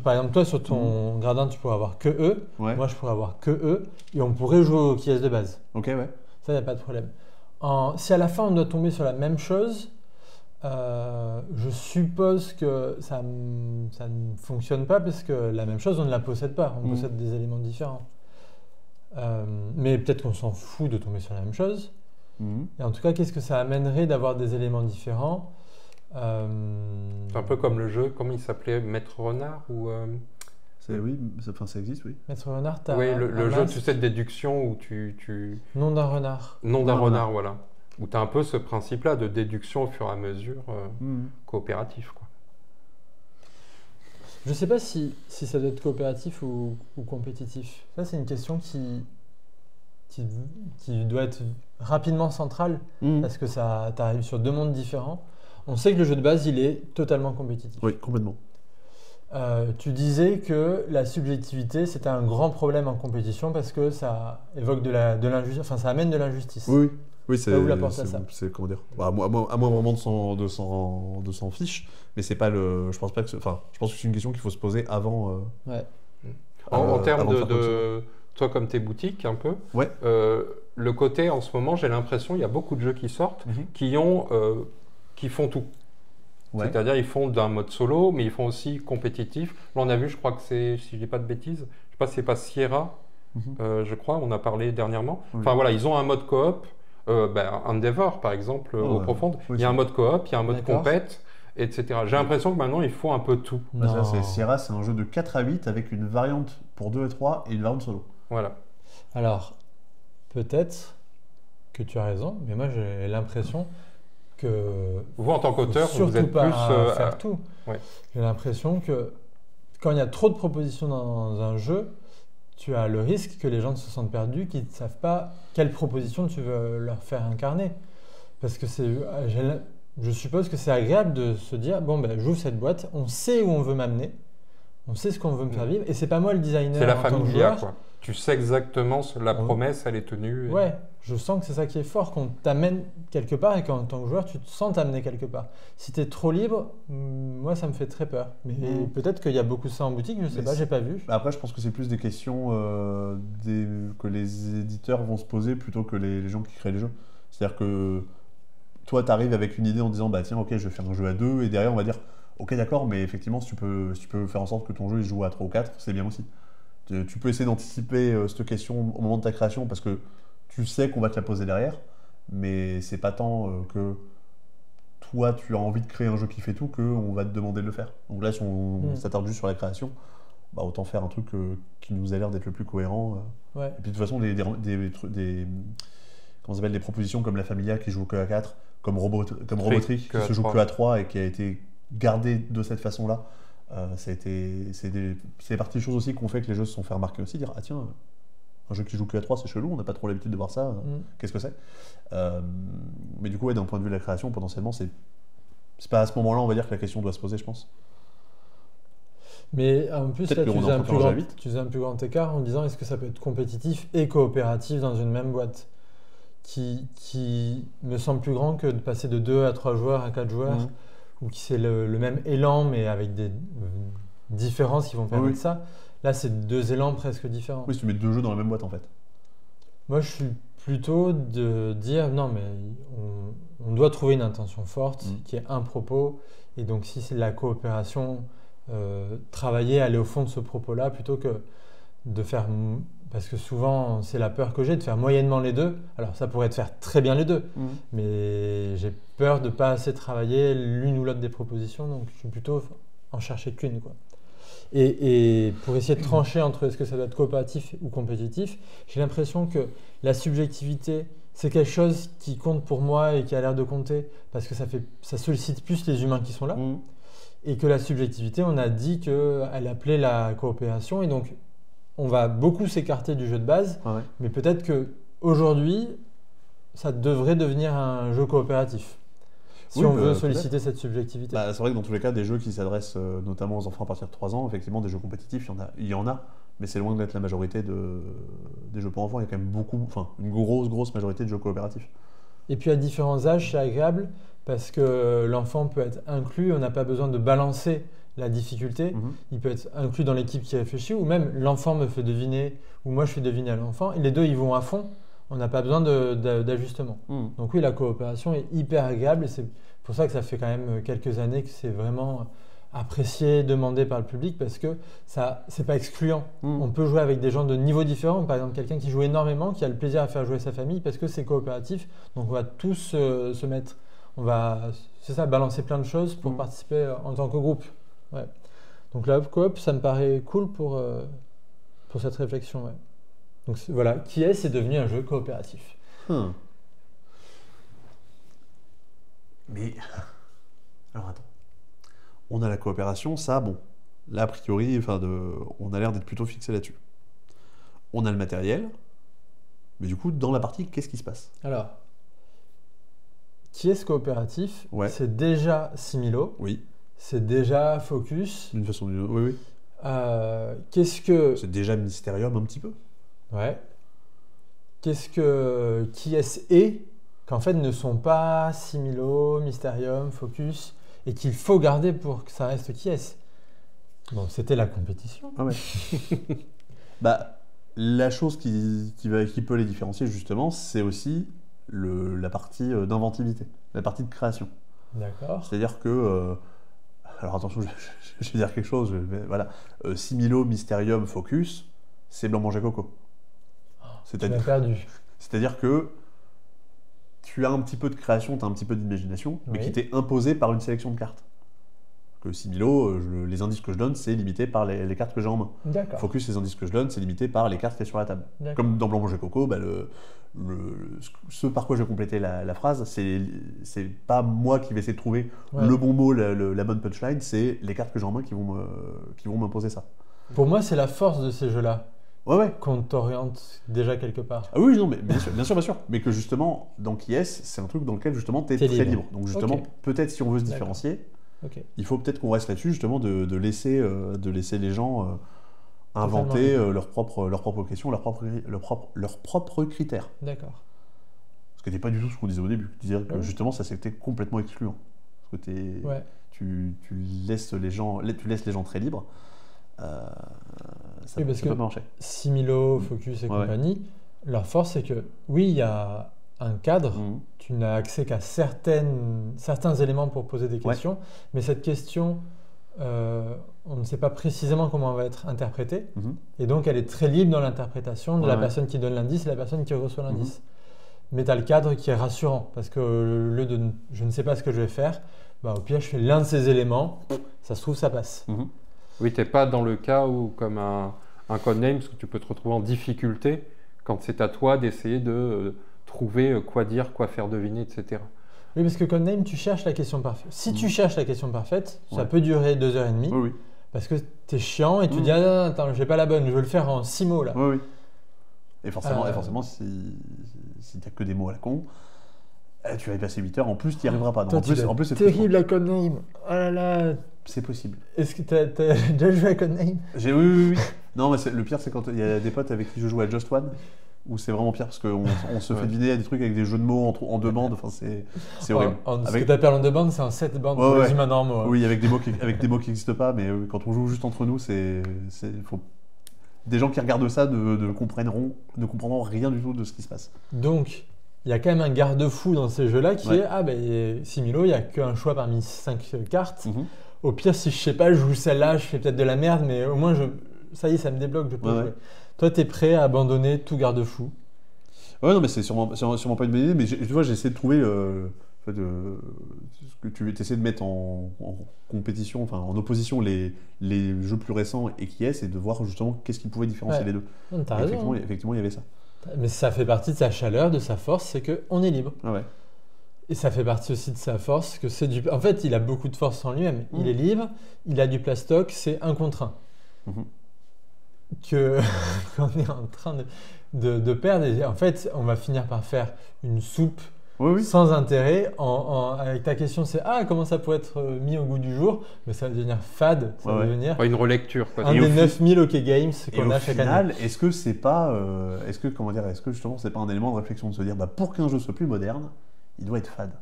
Par exemple, toi, sur ton gradin, tu pourrais avoir que eux. Ouais. Moi, je pourrais avoir que eux. Et on pourrait jouer au Kies de base. Ok, ouais. Ça, il n'y a pas de problème. Si à la fin, on doit tomber sur la même chose... je suppose que ça ne fonctionne pas parce que la même chose, on ne la possède pas. On possède des éléments différents. Mais peut-être qu'on s'en fout de tomber sur la même chose. Et en tout cas, qu'est-ce que ça amènerait d'avoir des éléments différents? C'est un peu comme le jeu, comment il s'appelait? Maître Renard ou Oui, ça existe, oui. Maître Renard, t'as oui, le jeu, masque. tu sais, de déduction où Nom d'un renard. Nom d'un renard, voilà. Où tu as un peu ce principe-là de déduction au fur et à mesure coopératif, quoi. Je ne sais pas si ça doit être coopératif ou compétitif. Ça, c'est une question qui doit être rapidement centrale parce que ça t'arrive sur deux mondes différents. On sait que le jeu de base, il est totalement compétitif. Oui, complètement. Tu disais que la subjectivité, c'était un grand problème en compétition parce que ça évoque de l'injustice, enfin ça amène de l'injustice. Oui, c'est où la porte à ça. Comment dire, à moins vraiment de s'en fiche, mais c'est pas le. Je pense pas que. Enfin, je pense que c'est une question qu'il faut se poser avant. Ouais. En termes de toi, comme tes boutiques, un peu. Ouais. Le côté, en ce moment, j'ai l'impression, il y a beaucoup de jeux qui sortent, qui font tout. Ouais. C'est-à-dire, ils font d'un mode solo, mais ils font aussi compétitif. Là, on a vu, je crois que c'est, si je dis pas de bêtises, je sais pas si c'est pas Sierra, je crois, on a parlé dernièrement. Enfin voilà, ils ont un mode coop. Endeavor, par exemple, au Profonde, il y a un mode coop, il y a un mode compète, etc. J'ai l'impression que maintenant, il faut un peu tout. Sierra, c'est un jeu de 4 à 8 avec une variante pour 2 et 3 et une variante solo. Voilà. Alors, peut-être que tu as raison, mais moi, j'ai l'impression que... Vous, en tant qu'auteur, vous êtes pas plus... faire tout. Ouais. J'ai l'impression que quand il y a trop de propositions dans un jeu, tu as le risque que les gens se sentent perdus, qu'ils ne savent pas quelle proposition tu veux leur faire incarner. Parce que je suppose que c'est agréable de se dire, j'ouvre cette boîte, on sait où on veut m'amener, on sait ce qu'on veut me faire vivre, et c'est pas moi le designer. C'est la en tant que familia, joueur. quoi. Tu sais exactement si la promesse, elle est tenue. Ouais, je sens que c'est ça qui est fort, qu'on t'amène quelque part et qu'en tant que joueur, tu te sens t'amener quelque part. Si tu es trop libre, moi, ça me fait très peur. Mais peut-être qu'il y a beaucoup de ça en boutique, je sais pas, j'ai pas vu. Après, je pense que c'est plus des questions que les éditeurs vont se poser plutôt que les gens qui créent les jeux. C'est-à-dire que toi, tu arrives avec une idée en disant, bah tiens, ok, je vais faire un jeu à 2, et derrière, on va dire, ok, d'accord, mais effectivement, si tu peux faire en sorte que ton jeu il joue à 3 ou 4, c'est bien aussi. Tu peux essayer d'anticiper cette question au moment de ta création parce que tu sais qu'on va te la poser derrière, mais c'est pas tant que toi tu as envie de créer un jeu qui fait tout qu'on va te demander de le faire. Donc là, si on s'attarde juste sur la création, bah autant faire un truc qui nous a l'air d'être le plus cohérent. Ouais. Et puis de toute façon, comment ça s'appelle, des propositions comme la Familia qui joue que à 4, comme Robotry qui se joue que à 3 et qui a été gardé de cette façon-là. C'est partie des choses aussi qui ont fait que les jeux se sont fait remarquer aussi, dire ah tiens, un jeu qui joue que à 3 c'est chelou, on n'a pas trop l'habitude de voir ça, qu'est-ce que c'est mais du coup ouais, d'un point de vue de la création potentiellement c'est pas à ce moment-là on va dire que la question doit se poser je pense. Mais en plus là, tu faisais un plus grand écart en disant est-ce que ça peut être compétitif et coopératif dans une même boîte qui me semble plus grand que de passer de 2 à 3 joueurs à 4 joueurs ou qui c'est le même élan mais avec des différences qui vont permettre ça. Là, c'est 2 élans presque différents. Oui, si tu mets 2 jeux dans la même boîte en fait. Moi, je suis plutôt de dire non, mais on doit trouver une intention forte qui est un propos. Et donc, si c'est de la coopération, travailler, aller au fond de ce propos-là plutôt que de faire. Parce que souvent, c'est la peur que j'ai de faire moyennement les deux. Alors, ça pourrait être faire très bien les deux, mais j'ai peur de ne pas assez travailler l'une ou l'autre des propositions. Donc, je suis plutôt en chercher qu'une, quoi. Et pour essayer de trancher entre est-ce que ça doit être coopératif ou compétitif, j'ai l'impression que la subjectivité, c'est quelque chose qui compte pour moi et qui a l'air de compter parce que ça sollicite plus les humains qui sont là. Et que la subjectivité, on a dit qu'elle appelait la coopération. Et donc, on va beaucoup s'écarter du jeu de base, mais peut-être qu'aujourd'hui, ça devrait devenir un jeu coopératif. Si on veut solliciter cette subjectivité. Bah, c'est vrai que dans tous les cas, des jeux qui s'adressent notamment aux enfants à partir de 3 ans, effectivement, des jeux compétitifs, il y en a, mais c'est loin d'être la majorité des jeux pour enfants. Il y a quand même une grosse majorité de jeux coopératifs. Et puis à différents âges, c'est agréable parce que l'enfant peut être inclus, on n'a pas besoin de balancer la difficulté. Il peut être inclus dans l'équipe qui réfléchit, ou même l'enfant me fait deviner, ou moi je fais deviner à l'enfant, et les deux ils vont à fond. On n'a pas besoin d'ajustement. Donc oui, la coopération est hyper agréable et c'est pour ça que ça fait quand même quelques années que c'est vraiment apprécié, demandé par le public parce que c'est pas excluant. On peut jouer avec des gens de niveaux différents. Par exemple, quelqu'un qui joue énormément, qui a le plaisir à faire jouer sa famille parce que c'est coopératif. Donc on va tous se mettre, balancer plein de choses pour participer en tant que groupe. Ouais. Donc la coop, ça me paraît cool pour cette réflexion. Ouais. Donc voilà, qui est devenu un jeu coopératif. Mais, alors attends, on a la coopération, ça, bon, là a priori, on a l'air d'être plutôt fixé là-dessus. On a le matériel, mais du coup, dans la partie, qu'est-ce qui se passe? Alors, qui est coopératif? C'est déjà Similo. Oui. C'est déjà Focus. D'une façon ou d'une autre, oui. C'est déjà Mysterium un petit peu. Ouais. Qui est qu'en fait ne sont pas Similo, Mysterium, Focus et qu'il faut garder pour que ça reste qui est. Bon, c'était la compétition. Ah ouais. La chose qui peut les différencier justement, c'est aussi la partie d'inventivité, la partie de création. D'accord. C'est-à-dire que alors attention, je vais dire quelque chose. Similo, Mysterium, Focus, c'est blanc manger coco. C'est-à-dire que tu as un petit peu de création, tu as un petit peu d'imagination, mais qui t'est imposé par une sélection de cartes. Que Similo, les indices que je donne, c'est limité par les cartes que j'ai en main. D'accord. Focus, les indices que je donne, c'est limité par les cartes qui sont sur la table. D'accord. Comme dans Blanc Manger Coco, ce par quoi je vais compléter la phrase, c'est pas moi qui vais essayer de trouver le bon mot, la bonne punchline, c'est les cartes que j'ai en main qui vont m'imposer ça. Pour moi, c'est la force de ces jeux-là. Ouais. Qu'on t'oriente déjà quelque part. Ah oui, non, mais bien sûr. Mais que justement, dans Qui est-ce, c'est un truc dans lequel justement t'es très libre. Donc justement, peut-être si on veut se différencier, il faut peut-être qu'on reste là-dessus, justement, de laisser les gens inventer leurs propres questions, leurs propres critères. D'accord. Ce qui n'était pas du tout ce qu'on disait au début. Tu disais que Ouais. justement, ça c'était complètement excluant. Parce que Ouais. tu laisses les gens très libres. Ça Oui, parce peut que pas marcher. Similo, Focus et Ouais, compagnie, leur force, c'est que oui, il y a un cadre, Mhm. tu n'as accès qu'à certains éléments pour poser des Ouais. questions, mais cette question, on ne sait pas précisément comment elle va être interprétée, Mhm. et donc elle est très libre dans l'interprétation de la Ouais. personne qui donne l'indice et la personne qui reçoit l'indice. Mais tu as le cadre qui est rassurant, parce que au lieu de je ne sais pas ce que je vais faire, bah, au pire, je fais l'un de ces éléments, ça se trouve, ça passe. Mhm. Oui, tu n'es pas dans le cas où, comme un codename, parce que tu peux te retrouver en difficulté quand c'est à toi d'essayer de trouver quoi dire, quoi faire deviner, etc. Oui, parce que codename, tu cherches la question parfaite. Si tu cherches la question parfaite, ça Ouais. peut durer 2h30, Oui, oui. parce que tu es chiant et tu Mhm. dis, ah non, attends, j'ai pas la bonne, je veux le faire en 6 mots là. Oui, oui. Et forcément, si tu n'as que des mots à la con, tu vas y passer 8 heures. En plus, tu n'y arriveras pas. Donc, Toi, en plus, c'est terrible la codename. Oh là là. C'est possible. Est-ce que t'as déjà joué à codename? Oui, oui, oui. Non, mais le pire, c'est quand il y a des potes avec qui je joue à Just One, où c'est vraiment pire parce qu'on se fait deviner à des trucs avec des jeux de mots en 2 bandes. Enfin, c'est horrible. Ce que tu appelles en 2 bandes, c'est en 7 bandes Ouais, pour ouais. les humains normaux. hein. Oui, avec des mots qui n'existent pas, mais quand on joue juste entre nous, des gens qui regardent ça ne comprendront rien du tout de ce qui se passe. Donc, il y a quand même un garde-fou dans ces jeux-là qui Ouais. est, ah ben, Similo, il n'y a qu'un choix parmi 5 cartes. Mhm. Au pire, si je sais pas, je joue celle-là, je fais peut-être de la merde, mais au moins, ça y est, ça me débloque, je peux Ouais, jouer. ouais. Toi, tu es prêt à abandonner tout garde-fou. Ouais, non, mais c'est sûrement pas une bonne idée, mais tu vois, j'ai essayé de trouver ce que tu essaies de mettre en compétition, enfin en opposition les jeux plus récents et qui est, c'est de voir justement qu'est-ce qui pouvait différencier Ouais. les deux. Non, t'as Et raison. effectivement, il y avait ça. Mais ça fait partie de sa chaleur, de sa force, c'est qu'on est libre. Ah ouais. Et ça fait partie aussi de sa force, que c'est du... En fait, il a beaucoup de force en lui-même. Il est libre, il a du plastoc, c'est un contre un. Mhm. Qu'on est en train de perdre. Et en fait, on va finir par faire une soupe Oui, oui. sans intérêt. Avec ta question, c'est comment ça pourrait être mis au goût du jour? Mais ça va devenir fade, ça Ouais, va ouais. devenir Pas une relecture, quoi. un Et des au 9000 OK Games Et qu'on au a chaque année. final, est-ce que c'est pas, est-ce que justement c'est pas un élément de réflexion de se dire, pour qu'un jeu soit plus moderne, il doit être fade.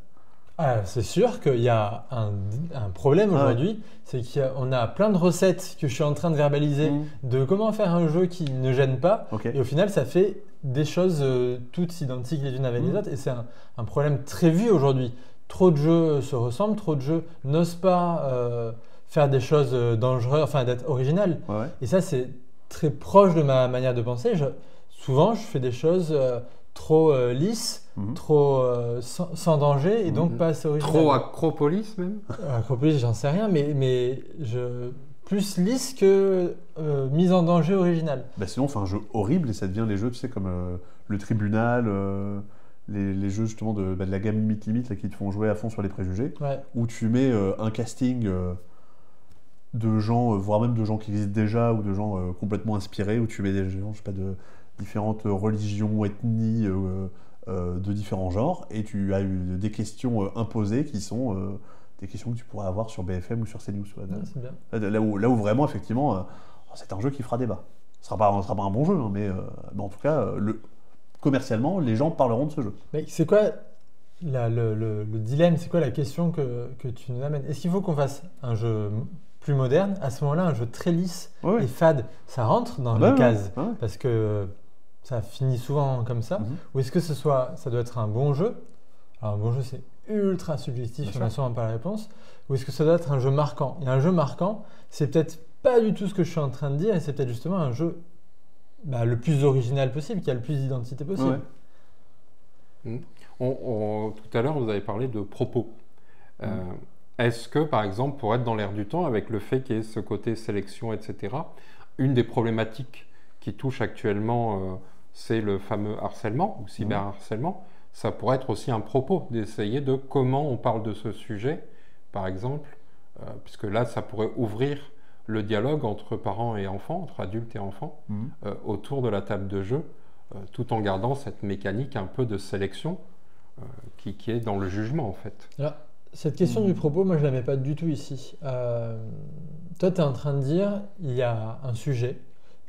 Ah, c'est sûr qu'il y a un problème Ah ouais. aujourd'hui, c'est qu'on a plein de recettes que je suis en train de verbaliser de comment faire un jeu qui ne gêne pas. Ok. Et au final, ça fait des choses toutes identiques les unes avec les autres. Et c'est un problème très vu aujourd'hui. Trop de jeux se ressemblent, trop de jeux n'osent pas faire des choses dangereuses, enfin d'être originales. Ouais, ouais. Et ça, c'est très proche de ma manière de penser. Souvent, je fais des choses trop lisses, Mhm. trop sans danger et donc pas assez originales. Trop Acropolis, même. Acropolis, j'en sais rien, mais plus lisse que mise en danger originale. Bah sinon, on fait un jeu horrible et ça devient les jeux, tu sais, comme le tribunal, les jeux justement de la gamme limite là, qui te font jouer à fond sur les préjugés, Ouais. où tu mets un casting de gens, voire même de gens qui existent déjà ou de gens complètement inspirés, où tu mets des gens, je sais pas, de différentes religions, ethnies, de différents genres, et tu as eu des questions imposées qui sont des questions que tu pourrais avoir sur BFM ou sur CNews. Ouais, c'est bien. Là où vraiment, effectivement, c'est un jeu qui fera débat. Ce sera pas un bon jeu, hein, mais en tout cas, commercialement, les gens parleront de ce jeu. Mais c'est quoi le dilemme? C'est quoi la question que tu nous amènes? Est-ce qu'il faut qu'on fasse un jeu plus moderne? À ce moment-là, un jeu très lisse Ouais, ouais. et fade, ça rentre dans Ah bah les cases ouais. parce que ça finit souvent comme ça. Mhm. Ou est-ce que ça doit être un bon jeu? Alors un bon jeu, c'est ultra subjectif, Bien on a sûr. sûrement pas la réponse. Ou est-ce que ça doit être un jeu marquant? Et un jeu marquant, c'est peut-être pas du tout ce que je suis en train de dire, et c'est peut-être justement un jeu le plus original possible, qui a le plus d'identité possible. Ouais. Tout à l'heure, vous avez parlé de propos. Est-ce que, par exemple, pour être dans l'air du temps, avec le fait qu'il y ait ce côté sélection, etc., une des problématiques qui touche actuellement, c'est le fameux harcèlement ou cyberharcèlement. Ça pourrait être aussi un propos d'essayer de comment on parle de ce sujet, par exemple, puisque là, ça pourrait ouvrir le dialogue entre parents et enfants, entre adultes et enfants, autour de la table de jeu, tout en gardant cette mécanique un peu de sélection qui est dans le jugement, en fait. Alors, cette question du propos, moi, je ne la mets pas du tout ici. Toi, tu es en train de dire, il y a un sujet,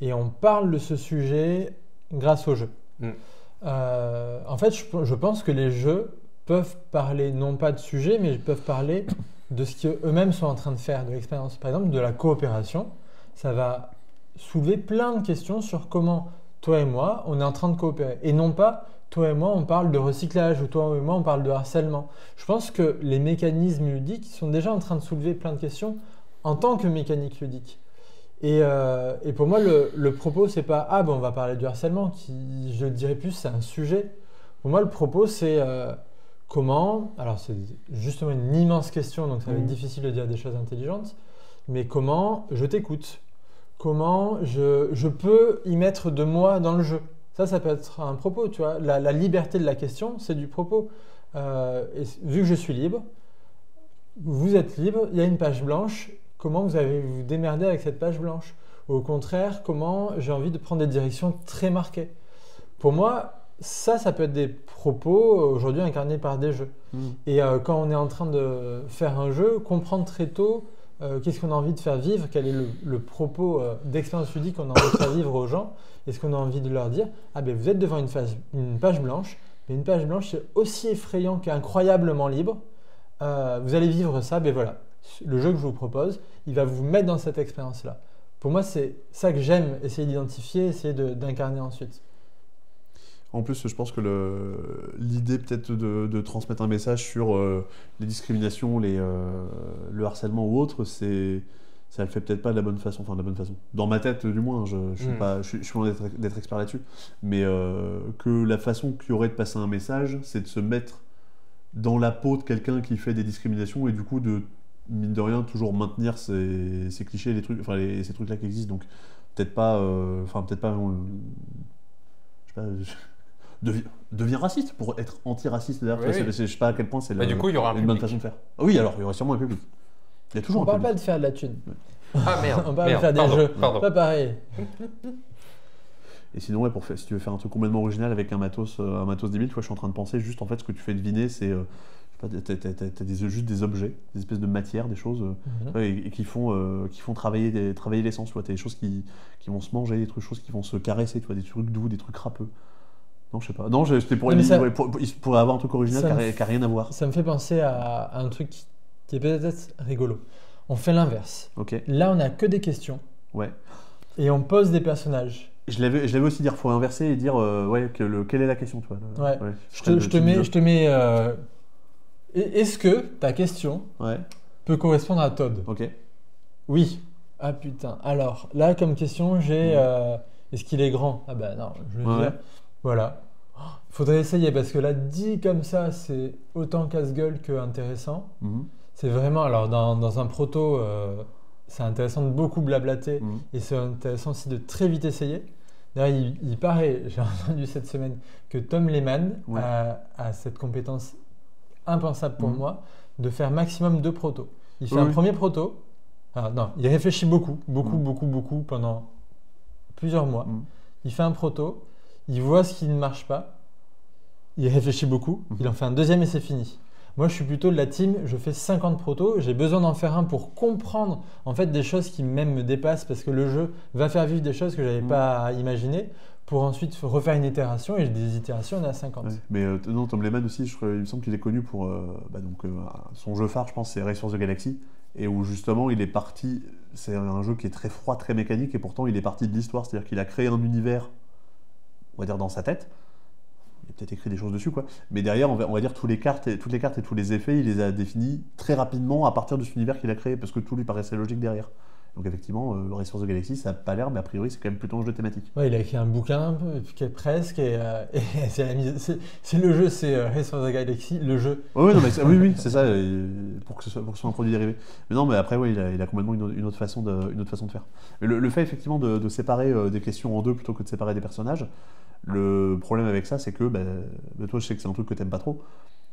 et on parle de ce sujet grâce au jeu. En fait, je pense que les jeux peuvent parler non pas de sujet, mais ils peuvent parler de ce qu'eux-mêmes sont en train de faire, de l'expérience. Par exemple, de la coopération, ça va soulever plein de questions sur comment toi et moi, on est en train de coopérer. Et non pas, toi et moi, on parle de recyclage ou toi et moi, on parle de harcèlement. Je pense que les mécanismes ludiques sont déjà en train de soulever plein de questions en tant que mécanique ludique. Et pour moi, le propos, c'est pas « Ah, ben on va parler du harcèlement », qui, je dirais plus, c'est un sujet. Pour moi, le propos, c'est comment… Alors, c'est justement une immense question, donc ça va être difficile de dire des choses intelligentes, mais comment je t'écoute ? Comment je peux y mettre de moi dans le jeu ? Ça peut être un propos, tu vois. La liberté de la question, c'est du propos. Et vu que je suis libre, vous êtes libre, il y a une page blanche. Comment vous allez vous démerder avec cette page blanche? Ou au contraire, comment j'ai envie de prendre des directions très marquées? Pour moi, ça peut être des propos aujourd'hui incarnés par des jeux. Et quand on est en train de faire un jeu, comprendre très tôt qu'est-ce qu'on a envie de faire vivre, quel est le propos d'expérience ludique qu'on a envie de faire vivre aux gens, est-ce qu'on a envie de leur dire « Ah ben vous êtes devant une page blanche, mais une page blanche c'est aussi effrayant qu'incroyablement libre, vous allez vivre ça, ben voilà. Le jeu que je vous propose, il va vous mettre dans cette expérience-là. » Pour moi, c'est ça que j'aime essayer d'identifier, essayer d'incarner ensuite. En plus, je pense que l'idée peut-être de transmettre un message sur les discriminations, le harcèlement ou autre, ça le fait peut-être pas de la bonne façon. Enfin, de la bonne façon. Dans ma tête, du moins, je suis loin d'être expert là-dessus. Mais que la façon qu'il y aurait de passer un message, c'est de se mettre dans la peau de quelqu'un qui fait des discriminations et du coup de, mine de rien, toujours maintenir ces clichés, ces trucs-là qui existent. Donc, peut-être pas, je sais pas, deviens raciste pour être anti-raciste. D'ailleurs, je sais pas à quel point c'est du coup, il y aura une bonne façon de faire. Oui, alors il y aura sûrement un public. Il y a toujours on parle pas de faire de la thune. Ah merde. On parle de faire des jeux. Pardon. Pas pareil. Et sinon, si tu veux faire un truc complètement original avec un matos débile, tu vois, je suis en train de penser juste en fait ce que tu fais deviner, c'est t'as juste des objets, des espèces de matières, des choses et qui font travailler l'essence. Tu vois, t'as des choses qui vont se manger, des choses qui vont se caresser, tu vois, des trucs doux, des trucs râpeux. Non, je sais pas. Non, c'était pour il pourrait avoir un truc original qui a rien à voir. Ça me fait penser à un truc qui est peut-être rigolo. On fait l'inverse. Ok. Là, on n'a que des questions. Ouais. Et on pose des personnages. Je l'avais aussi dire, faut inverser et dire quelle est la question, toi. Ouais. Je te mets. Est-ce que ta question peut correspondre à Todd? Ok. Oui. Ah putain. Alors là, comme question, j'ai est-ce qu'il est grand? Ah bah non, je veux dire. Voilà. Il faudrait essayer parce que là, dit comme ça, c'est autant casse-gueule que intéressant. C'est vraiment, alors dans un proto, c'est intéressant de beaucoup blablater et c'est intéressant aussi de très vite essayer. D'ailleurs, il paraît, j'ai entendu cette semaine, que Tom Lehman a cette compétence impensable pour moi de faire maximum 2 protos. Il fait un premier proto, alors non, il réfléchit beaucoup pendant plusieurs mois. Il fait un proto, il voit ce qui ne marche pas, il réfléchit beaucoup, il en fait un deuxième et c'est fini. Moi, je suis plutôt de la team, je fais 50 protos, j'ai besoin d'en faire un pour comprendre en fait des choses qui même me dépassent parce que le jeu va faire vivre des choses que je n'avais pas imaginées pour ensuite refaire une itération et des itérations, on est à 50. Ouais. Mais non, Tom Lehman aussi, il me semble qu'il est connu pour son jeu phare, je pense, c'est Race for the Galaxy et où justement il est parti, c'est un jeu qui est très froid, très mécanique et pourtant il est parti de l'histoire, c'est-à-dire qu'il a créé un univers, on va dire dans sa tête. Il a peut-être écrit des choses dessus, quoi. Mais derrière, on va dire toutes les cartes et tous les effets, il les a définis très rapidement à partir de cet univers qu'il a créé, parce que tout lui paraissait logique derrière. Donc effectivement, Race for the Galaxy, ça n'a pas l'air, mais a priori, c'est quand même plutôt un jeu thématique. Ouais, il a écrit un bouquin qui est presque, et c'est le jeu, c'est Race for the Galaxy, le jeu. Oui, oui, c'est ça, pour que ce soit un produit dérivé. Mais non, mais après, oui, il a complètement une autre façon de faire. Mais le fait, effectivement, de séparer des questions en deux plutôt que de séparer des personnages, le problème avec ça, c'est que, toi, je sais que c'est un truc que tu n'aimes pas trop,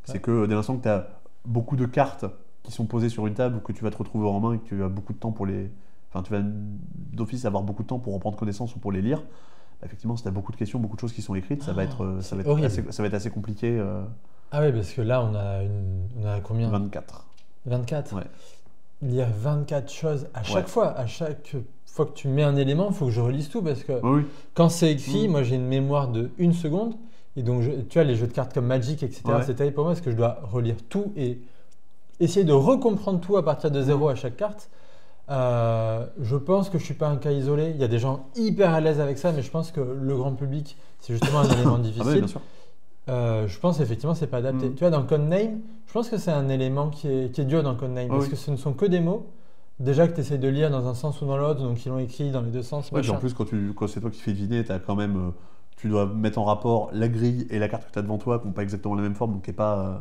c'est que dès l'instant que tu as beaucoup de cartes qui sont posées sur une table ou que tu vas te retrouver en main et que tu as beaucoup de temps pour les... Enfin, tu vas d'office avoir beaucoup de temps pour en prendre connaissance ou pour les lire. Effectivement, si tu as beaucoup de questions, beaucoup de choses qui sont écrites, ça va être assez compliqué. Ah oui, parce que là, on a combien? 24. 24 Ouais. Lire 24 choses à chaque fois, à chaque fois que tu mets un élément, il faut que je relise tout parce que Oui. quand c'est écrit, moi j'ai une mémoire de 1 seconde et donc tu vois les jeux de cartes comme Magic, etc. Ouais. C'est terrible pour moi parce que je dois relire tout et essayer de recomprendre tout à partir de zéro à chaque carte. Je pense que je suis pas un cas isolé. Il y a des gens hyper à l'aise avec ça, mais je pense que le grand public, c'est justement un élément Ah difficile. bah oui, bien sûr. Je pense effectivement c'est pas adapté. Tu vois, dans Codename, je pense que c'est un élément qui est dur dans Codename parce oui. que ce ne sont que des mots. Déjà que tu essayes de lire dans un sens ou dans l'autre, donc ils l'ont écrit dans les deux sens. Ouais, puis en machin. plus, quand c'est toi qui fais deviner, t'as quand même, tu dois mettre en rapport la grille et la carte que tu as devant toi, qui n'ont pas exactement la même forme, donc enfin,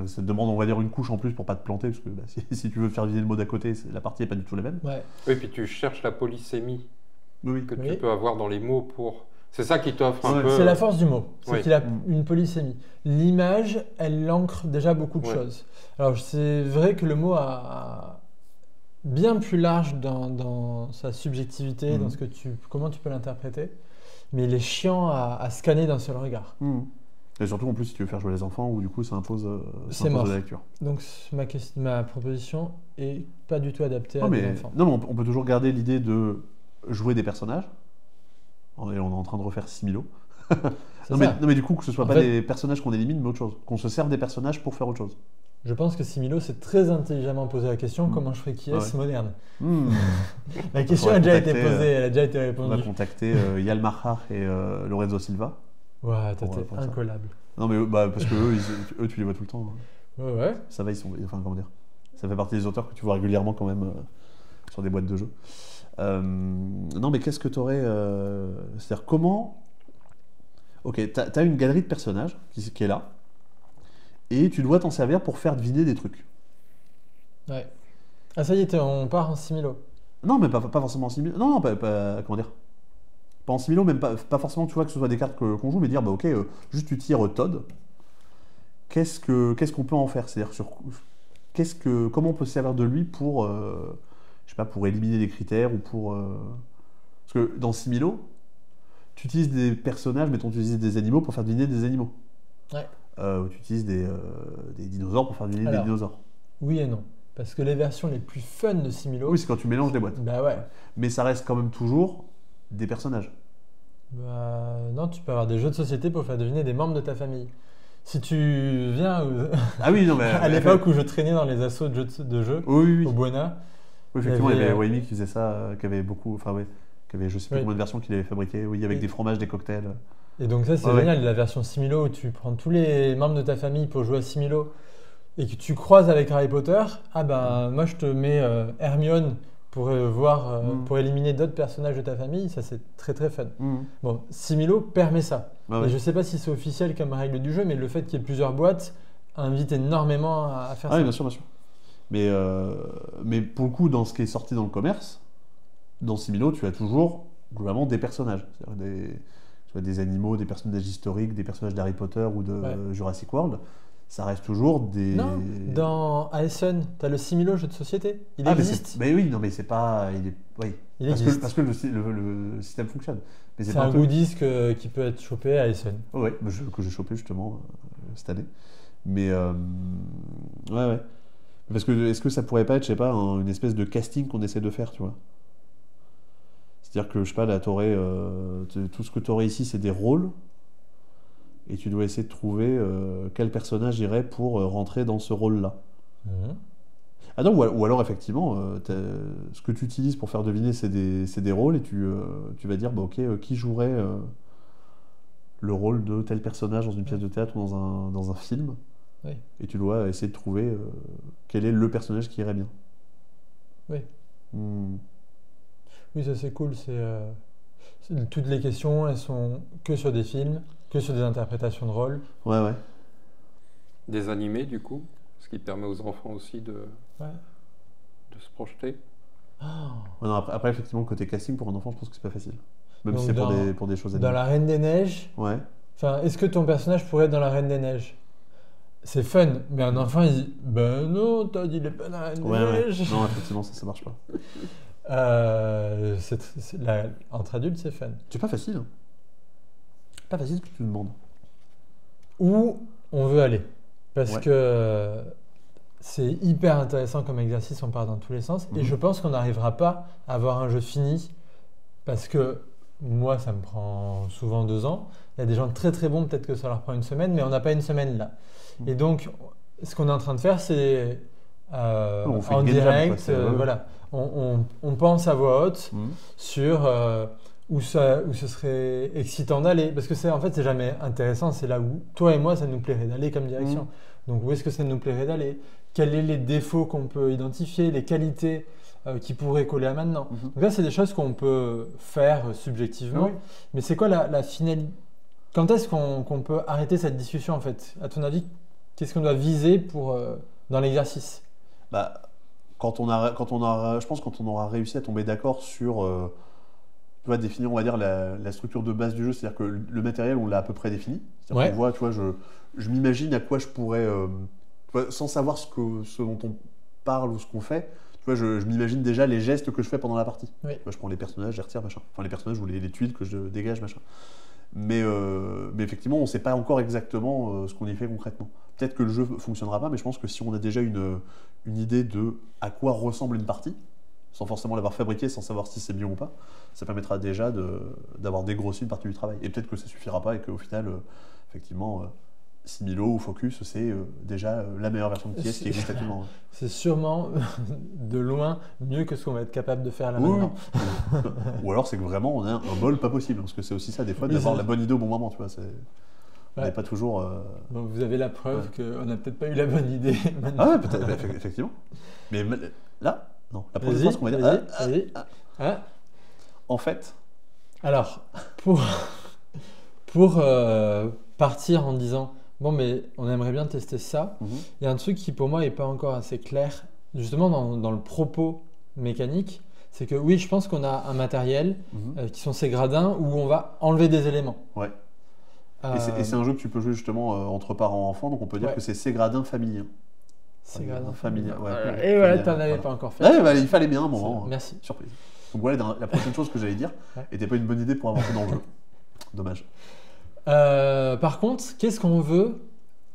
ça te demande, on va dire, une couche en plus pour pas te planter, parce que bah, si tu veux faire deviner le mot d'à côté, la partie n'est pas du tout la même. Ouais. Oui, puis tu cherches la polysémie Oui. que Oui. tu peux avoir dans les mots pour. C'est ça qui t'offre un Ouais. peu. C'est la force du mot, c'est Oui. qu'il a une polysémie. L'image, elle ancre déjà beaucoup de Ouais. choses. Alors c'est vrai que le mot a bien plus large dans sa subjectivité, dans comment tu peux l'interpréter, mais il est chiant à scanner d'un seul regard. Et surtout, en plus, si tu veux faire jouer les enfants, où du coup, ça impose C'est mort. la lecture. Donc ma proposition est pas du tout adaptée à Non, des mais enfants. on peut toujours garder l'idée de jouer des personnages. On est en train de refaire Similo. C'est Non, ça. mais du coup, que ce soit En pas fait- des personnages qu'on élimine, mais autre chose. Qu'on se serve des personnages pour faire autre chose. Je pense que Similo s'est très intelligemment posé la question comment je ferais qui est Ouais. moderne. Hmm. La question On va a déjà été contacter, posée, elle a déjà été On va répondue. contacter Yal Mahar et Lorenzo Silva. Ouais, pour t'es ça. incollable. Non, mais parce que eux, tu les vois tout le temps. Hein. Ouais. Ça va, ils sont. Enfin, comment dire. Ça fait partie des auteurs que tu vois régulièrement quand même sur des boîtes de jeux. Non, mais qu'est-ce que tu aurais. C'est-à-dire, comment. Ok, t'as une galerie de personnages qui est là. Et tu dois t'en servir pour faire deviner des trucs. Ouais. Ah ça y est, on part en Similo. Non, mais pas forcément en similo. Non, pas. Comment dire. Pas en similo, même pas forcément, tu vois, que ce soit des cartes qu'on joue, mais dire, bah ok, juste tu tires Todd. Qu'est-ce qu'on peut en faire? C'est-à-dire, comment on peut se servir de lui pour, je sais pas, pour éliminer des critères ou pour. Parce que dans Similo, tu utilises des personnages, mettons, tu utilises des animaux pour faire deviner des animaux. Ouais. Tu utilises des dinosaures pour faire deviner des dinosaures. Oui et non. Parce que les versions les plus fun de Similo. Oui, c'est quand tu mélanges des boîtes. Bah ouais. Mais ça reste quand même toujours des personnages. Bah non, tu peux avoir des jeux de société pour faire deviner des membres de ta famille. Si tu viens Ah oui, non, mais. à l'époque où je traînais dans les assos de jeux Oui. au Buena. Oui, effectivement, il y avait avait, Waimi qui faisait ça, qui avait beaucoup. Enfin, ouais. Qui avait, je sais plus combien de versions qu'il avait fabriquées. Oui, avec des fromages, des cocktails. Et donc ça c'est génial, la version Similo où tu prends tous les membres de ta famille pour jouer à Similo et que tu croises avec Harry Potter, ah ben moi je te mets Hermione pour pour éliminer d'autres personnages de ta famille, ça c'est très très fun. Bon, Similo permet ça. Et je sais pas si c'est officiel comme règle du jeu, mais le fait qu'il y ait plusieurs boîtes invite énormément à faire ça. Oui, bien sûr, bien sûr. Mais pour le coup, dans ce qui est sorti dans le commerce, dans Similo, tu as toujours globalement des personnages. C'est-à-dire tu as des animaux, des personnages historiques, des personnages d'Harry Potter ou de Jurassic World. Ça reste toujours des. Non, dans Essen, tu as le Similo jeu de société. Il existe. Mais oui, non, mais c'est pas. Oui. Il parce existe. parce que le système fonctionne. Mais C'est pas un truc- goodies qui peut être chopé à Essen. Ouais, que j'ai chopé justement cette année. Mais ouais. Parce que est-ce que ça pourrait pas être, je sais pas, une espèce de casting qu'on essaie de faire, tu vois? C'est-à-dire que, je sais pas, là, tout ce que tu aurais ici, c'est des rôles. Et tu dois essayer de trouver quel personnage irait pour rentrer dans ce rôle-là. Ah non, ou alors effectivement, ce que tu utilises pour faire deviner, c'est des rôles, et tu vas dire, bah, ok, qui jouerait le rôle de tel personnage dans une pièce de théâtre ou dans un film. Oui. Et tu dois essayer de trouver quel est le personnage qui irait bien. Oui. Oui, ça c'est cool. Toutes les questions, elles sont que sur des films, que sur des interprétations de rôles. Ouais. Des animés, du coup, ce qui permet aux enfants aussi de se projeter. Ouais, non, après, effectivement, côté casting pour un enfant, je pense que c'est pas facile. Même si Donc c'est pour des choses Dans animées. La Reine des Neiges, Ouais. est-ce que ton personnage pourrait être dans La Reine des Neiges? C'est fun, mais un enfant il dit ben non, Todd il est pas dans La Reine des Neiges. Non, effectivement, ça marche pas. Entre adultes, c'est fun. C'est pas facile. Hein. Pas facile ce que tu demandes. Où on veut aller. Parce que c'est hyper intéressant comme exercice, on part dans tous les sens. Et je pense qu'on n'arrivera pas à avoir un jeu fini parce que moi, ça me prend souvent 2 ans. Il y a des gens très très bons, peut-être que ça leur prend 1 semaine, mais on n'a pas 1 semaine là. Et donc, ce qu'on est en train de faire, c'est On fait en une game jam, direct, quoi, c'est- ouais. voilà, on pense à voix haute sur où ce serait excitant d'aller. Parce que en fait, c'est jamais intéressant, c'est là où toi et moi, ça nous plairait d'aller comme direction. Donc, où est-ce que ça nous plairait d'aller? Quels sont les défauts qu'on peut identifier, les qualités qui pourraient coller à maintenant? Donc là, c'est des choses qu'on peut faire subjectivement. Oui. Mais c'est quoi la finalité? Quand est-ce qu'on peut arrêter cette discussion en fait? À ton avis, qu'est-ce qu'on doit viser dans l'exercice? Bah, je pense quand on aura réussi à tomber d'accord sur, tu vois, définir, on va dire, la structure de base du jeu, c'est-à-dire que le matériel, on l'a à peu près défini. C'est-à-dire qu'on voit, tu vois, je m'imagine à quoi je pourrais, tu vois, sans savoir ce dont on parle ou ce qu'on fait, tu vois, je m'imagine déjà les gestes que je fais pendant la partie. Oui. Tu vois, je prends les personnages, je les retire, machin. Enfin, les personnages ou les tuiles que je dégage, machin. Mais effectivement, on ne sait pas encore exactement ce qu'on y fait concrètement. Peut-être que le jeu ne fonctionnera pas, mais je pense que si on a déjà une idée de à quoi ressemble une partie, sans forcément l'avoir fabriquée, sans savoir si c'est bien ou pas, ça permettra déjà d'avoir dégrossi une partie du travail. Et peut-être que ça ne suffira pas et qu'au final, effectivement, Similo ou Focus, c'est déjà la meilleure version de TS qui existe actuellement. C'est sûrement de loin mieux que ce qu'on va être capable de faire là Oui. maintenant. Ou alors c'est que vraiment on a un bol pas possible, parce que c'est aussi ça des fois Oui, d'avoir c'est- la bonne idée au bon moment, tu vois. On Ouais. n'est pas toujours. Donc vous avez la preuve qu'on n'a peut-être pas eu la bonne idée maintenant. Ah ouais, peut-être, effectivement. Mais là, non. La prochaine Vas-y, fois, ce qu'on va dire. vas-y. Hein? En fait, Alors, pour partir en disant bon, mais on aimerait bien tester ça, il y a un truc qui pour moi n'est pas encore assez clair, justement dans le propos mécanique, c'est que oui, je pense qu'on a un matériel qui sont ces gradins où on va enlever des éléments. ouais. Et c'est un jeu que tu peux jouer justement entre parents et enfants, donc on peut dire Ouais. que c'est ces gradins familiaux. Ces gradins familiaux. Ouais. Et voilà, tu n'en Familial, avais voilà. pas encore fait. Ouais, bah, il fallait bien un moment. Merci. Surprise. Donc voilà, la prochaine chose que j'allais dire Ouais. n'était pas une bonne idée pour avancer dans le jeu. Dommage. Par contre, qu'est-ce qu'on veut,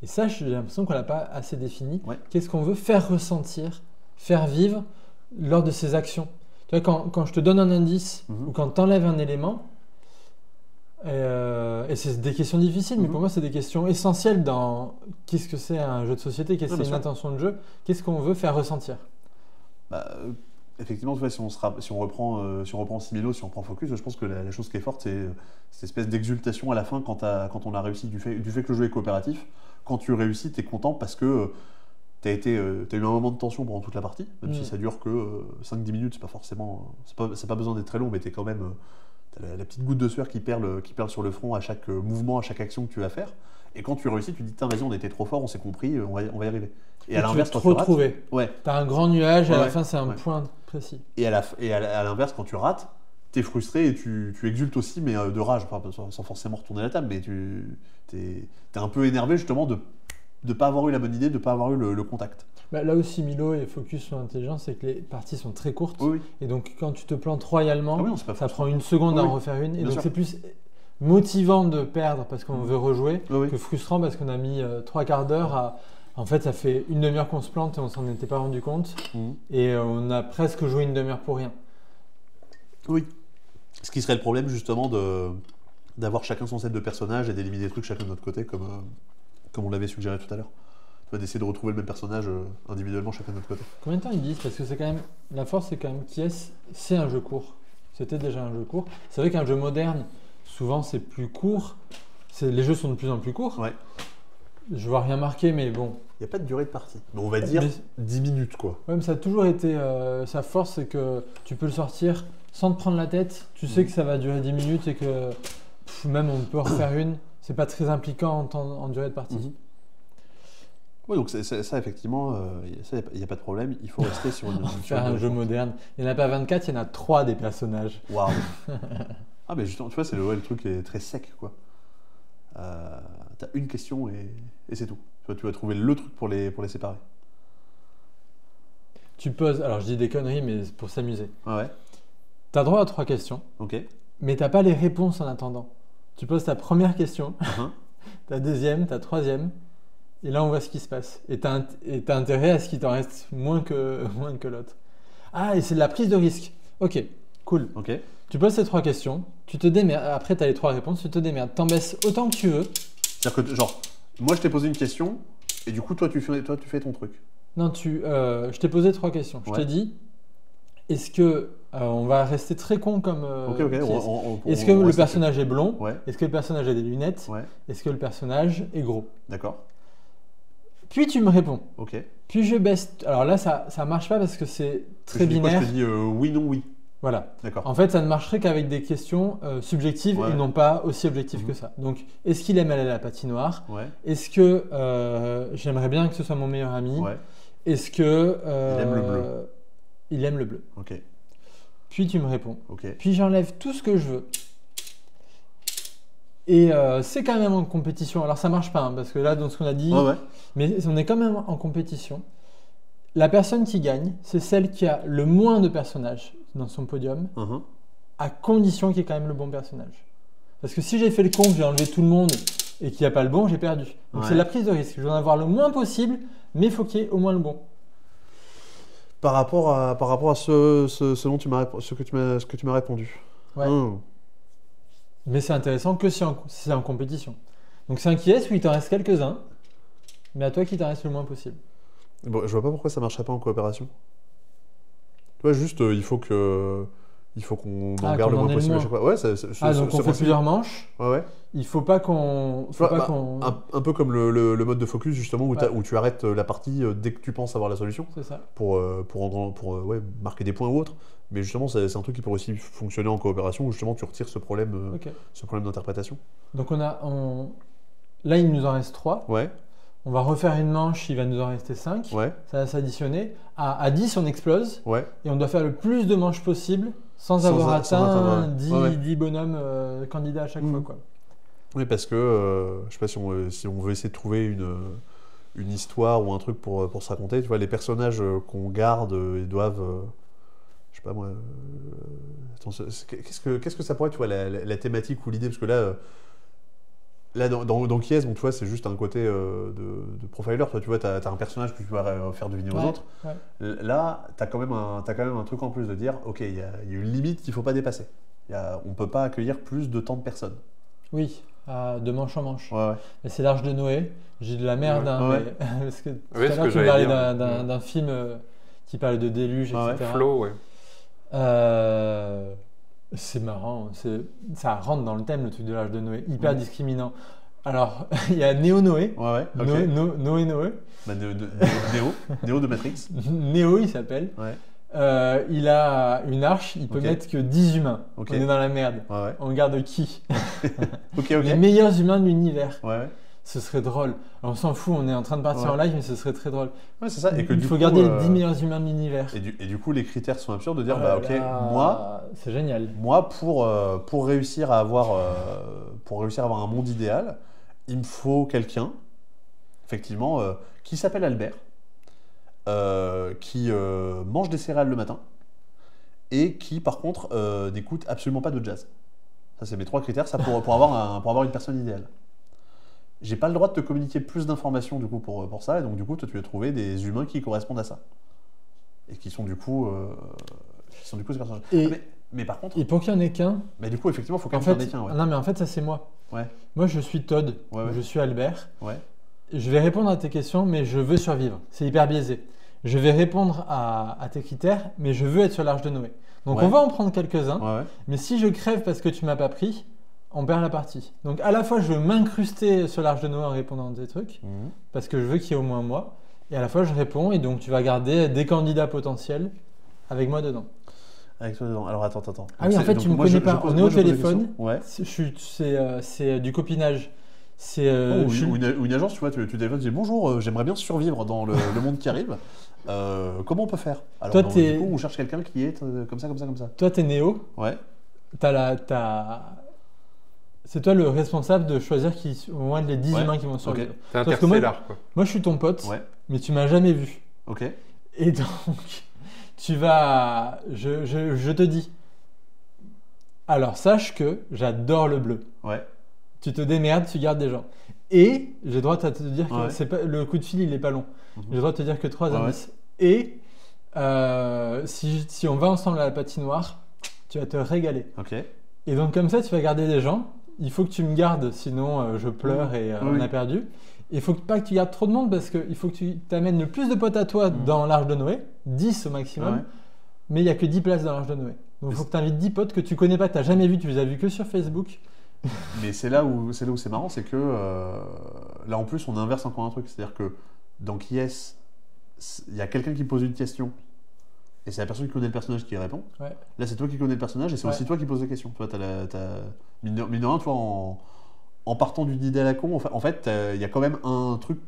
et ça j'ai l'impression qu'on l'a pas assez défini, Ouais. qu'est-ce qu'on veut faire ressentir, faire vivre lors de ces actions. Tu vois, quand je te donne un indice ou quand tu enlèves un élément, et c'est des questions difficiles, mais pour moi c'est des questions essentielles dans qu'est-ce que c'est un jeu de société, qu'est-ce que c'est une intention de jeu, qu'est-ce qu'on veut faire ressentir. Bah, effectivement, tu vois, si on reprend Similo, si on reprend Focus, je pense que la chose qui est forte, c'est cette espèce d'exultation à la fin quand on a réussi du fait que le jeu est coopératif. Quand tu réussis, tu es content parce que t'as eu un moment de tension pendant toute la partie, même si ça dure que 5-10 minutes, c'est pas forcément, c'est pas besoin d'être très long, mais t'es quand même, t'as la petite goutte de sueur qui perle sur le front à chaque mouvement, à chaque action que tu vas faire. Et quand tu réussis, tu te dis, tiens, vas-y, on était trop fort, on s'est compris, on va y arriver. Et à l'inverse, quand tu rates, retrouver. ouais. Tu as un grand nuage et à la Ouais, fin c'est un ouais. point précis. Et à l'inverse, quand tu rates, t'es frustré et tu exultes aussi, mais de rage, enfin, sans forcément retourner la table, mais t'es un peu énervé justement de ne pas avoir eu la bonne idée, de ne pas avoir eu le contact. Bah, là aussi, Milo et Focus sont intelligents, c'est que les parties sont très courtes. Oui, oui. Et donc, quand tu te plantes royalement, Ah oui, non, c'est pas ça frustrant. prend 1 seconde Oui, à en oui. refaire une. Et Bien donc, sûr. c'est plus motivant de perdre parce qu'on veut rejouer Oui, oui. que frustrant parce qu'on a mis 3 quarts d'heure à. En fait, ça fait 1 demi-heure qu'on se plante et on s'en était pas rendu compte. Et on a presque joué 1 demi-heure pour rien. Oui. Ce qui serait le problème justement d'avoir chacun son set de personnages et d'éliminer des trucs chacun de notre côté, comme on l'avait suggéré tout à l'heure. Tu vois, d'essayer de retrouver le même personnage individuellement chacun de notre côté. Combien de temps ils disent? Parce que c'est quand même. La force, c'est quand même c'est un jeu court. C'était déjà un jeu court. C'est vrai qu'un jeu moderne, souvent, c'est plus court. Les jeux sont de plus en plus courts. Ouais. Je vois rien marquer, mais bon. Il n'y a pas de durée de partie. Mais on va dire 10 minutes, quoi. Ouais, mais ça a toujours été sa force, c'est que tu peux le sortir sans te prendre la tête. Tu sais que ça va durer 10 minutes et que même on peut en refaire une. C'est pas très impliquant en durée de partie. Oui, donc ça effectivement, il n'y a pas de problème. Il faut rester sur une Faire un jeu moderne. Il n'y en a pas 24, il y en a 3 des personnages. Waouh. Ah, mais justement, tu vois, c'est le truc est très sec, quoi. T'as une question et c'est tout. Tu vas trouver le truc pour les séparer. Tu poses, alors je dis des conneries, mais c'est pour s'amuser. Ouais, Tu as droit à 3 questions, ok. mais tu n'as pas les réponses en attendant. Tu poses ta première question, ta deuxième, ta troisième, Et là, on voit ce qui se passe. Et tu as intérêt à ce qu'il t'en reste moins que l'autre. Ah, et c'est de la prise de risque. Ok, cool. Ok. Tu poses ces 3 questions, tu te démerdes. Après, tu as les 3 réponses, tu te démerdes. T'en baisses autant que tu veux. C'est-à-dire que, genre, moi je t'ai posé une question, et du coup, toi tu fais ton truc. Non, je t'ai posé 3 questions. Je Ouais. t'ai dit, est-ce que. On va rester très con comme. Ok, pièce. Est-ce on que le reste personnage est blond? Ouais, Est-ce que le personnage a des lunettes? ouais, Est-ce que le personnage est gros? d'accord. Puis tu me réponds. Ok. Puis je baisse. Alors là, ça marche pas parce que c'est très Moi, binaire. je te dis oui, non, oui. Voilà. D'accord. En fait, ça ne marcherait qu'avec des questions subjectives Ouais. et non pas aussi objectives Mhm. que ça. Donc, est-ce qu'il aime aller à la patinoire? Ouais, Est-ce que j'aimerais bien que ce soit mon meilleur ami? ouais, Est-ce que Il aime le bleu. il aime le bleu? ok, Puis tu me réponds. ok. Puis j'enlève tout ce que je veux. Et c'est quand même en compétition. Alors ça marche pas hein, parce que là, dans ce qu'on a dit, Ouais, ouais. mais on est quand même en compétition. La personne qui gagne, c'est celle qui a le moins de personnages dans son podium, Mhm. à condition qu'il y ait quand même le bon personnage. Parce que si j'ai fait le con, que j'ai enlevé tout le monde et qu'il n'y a pas le bon, j'ai perdu. Donc Ouais. c'est la prise de risque. Je veux en avoir le moins possible, mais il faut qu'il y ait au moins le bon. Par rapport à ce dont tu m'as ce que tu m'as répondu. Ouais. Mais c'est intéressant que si c'est en compétition. Donc 5 yes où il t'en reste quelques-uns, mais à toi qu'il t'en reste le moins possible. Bon, je vois pas pourquoi ça marcherait pas en coopération. Tu vois, juste il faut qu'on en garde le qu'on en moins ait le possible à moins. chaque fois. Ouais, Donc on fait plusieurs manches. Ouais, ouais. Il faut pas qu'on. Tu vois, un peu comme le mode de focus justement où, Ouais. où tu arrêtes la partie dès que tu penses avoir la solution C'est ça. pour ouais, marquer des points ou autre. Mais justement, c'est un truc qui pourrait aussi fonctionner en coopération où justement tu retires ce problème Ok. d'interprétation. Donc là il nous en reste 3. Ouais, On va refaire une manche, il va nous en rester 5. ouais, Ça va s'additionner. À 10, on explose. ouais. Et on doit faire le plus de manches possible sans Sans avoir sans atteint atteindre, 10, ouais. Ouais, ouais. 10 bonhommes candidats à chaque Mhm. fois. Quoi. Oui, parce que je sais pas si on veut essayer de trouver une histoire ou un truc pour se raconter. Tu vois, les personnages qu'on garde, ils doivent. Je sais pas moi. Attends, qu'est-ce que ça pourrait être, tu vois, la thématique ou l'idée? Parce que là, dans Kies, bon, tu vois, c'est juste un côté de profiler. Toi, tu vois, t'as un personnage que tu vas faire deviner aux Ouais, autres. ouais. Là, t'as quand même un truc en plus de dire, ok, il y a une limite qu'il faut pas dépasser. On peut pas accueillir plus de tant de personnes. Oui, de manche en manche. Ouais, ouais. Mais c'est l'Arche de Noé. J'ai de la merde, Ouais. hein, Ouais. mais parce que tout Oui, à ce l'heure, que tu me j'allais parlais dire. d'un film qui parle de déluge, Ouais, etc. Flow, ouais. C'est marrant, ça rentre dans le thème, le truc de l'Arche de Noé, hyper discriminant. Alors, il y a Néo-Noé, Ouais, ouais, ok. Noé, Bah, Néo de Matrix. Néo il s'appelle. Ouais, Il a une arche, il peut Ok. mettre que 10 humains. Ok. On est dans la merde. ouais, ouais. On garde qui? Ok, Les meilleurs humains de l'univers. Ouais, ouais. Ce serait drôle. Alors, on s'en fout, on est en train de partir Ouais. en live, mais ce serait très drôle. Ouais, c'est ça. Et que Il du faut coup, garder les 10 meilleurs humains de l'univers. et du coup, les critères sont absurdes de dire, Oh bah là ok, là, c'est génial. moi pour réussir à avoir un monde idéal, il me faut quelqu'un, effectivement, qui s'appelle Albert, qui mange des céréales le matin et qui, par contre, n'écoute absolument pas de jazz. Ça, c'est mes 3 critères, ça pour avoir une personne idéale. J'ai pas le droit de te communiquer plus d'informations du coup pour ça, et donc du coup, toi, tu as trouvé des humains qui correspondent à ça et qui sont du coup ces personnages. Et- Mais par contre, Et pour qu'il n'y en ait qu'un, mais du coup, effectivement, il faut quand en même qu'il y en fait, ait qu'un. Ouais. non mais en fait ça c'est moi. Ouais, Moi je suis Todd, Ouais, ouais. je suis Albert. ouais, Je vais répondre à tes questions, mais je veux survivre. C'est hyper biaisé. Je vais répondre à tes critères, mais je veux être sur l'Arche de Noé. Donc Ouais. on va en prendre quelques-uns, ouais, ouais. mais si je crève parce que tu m'as pas pris, on perd la partie. Donc à la fois je veux m'incruster sur l'Arche de Noé en répondant à tes trucs, Mhm. parce que je veux qu'il y ait au moins moi, et à la fois je réponds, et donc tu vas garder des candidats potentiels avec moi dedans. Avec toi dedans. Alors attends. Ah oui, en fait, tu me connais pas. On est au téléphone. Ouais. C'est du copinage. C'est Ou je suis- une agence, tu vois, tu téléphones, tu dis bonjour, j'aimerais bien survivre dans le monde qui arrive. Comment on peut faire? Alors, Toi, donc, t'es- du coup, on cherche quelqu'un qui est comme ça. Toi, t'es Néo. Ouais. C'est toi le responsable de choisir au moins les 10 Ouais, humains qui vont survivre. C'est Sauf que moi- interstellar, quoi. Moi, je suis ton pote, Ouais. mais tu m'as jamais vu. Ok. Et donc, tu vas. Je te dis. Alors, sache que j'adore le bleu. Ouais. tu te démerdes, tu gardes des gens. Et j'ai le droit de te dire que Ouais. c'est pas, le coup de fil, il est pas long. Mhm. J'ai le droit de te dire que 3 Ouais, indices. Et si on va ensemble à la patinoire, tu vas te régaler. Ok. Et donc comme ça, tu vas garder des gens. Il faut que tu me gardes, sinon je pleure et Oui. on a perdu. Il faut pas que tu gardes trop de monde parce qu'il faut que tu t'amènes le plus de potes à toi Mhm. dans l'Arche de Noé, 10 au maximum, Ouais. mais il n'y a que 10 places dans l'Arche de Noé. Donc il faut que tu invites 10 potes que tu connais pas, que tu n'as jamais vu, tu les as vus que sur Facebook. Mais c'est là où c'est marrant, c'est que là en plus on inverse encore un truc, c'est-à-dire que dans Qui est-ce, il y a quelqu'un qui pose une question et c'est la personne qui connaît le personnage qui répond. Ouais. Là c'est toi qui connais le personnage et c'est Ouais. aussi toi qui poses des questions. Toi mine de rien, toi en partant d'une idée à la con, en fait il y a quand même un truc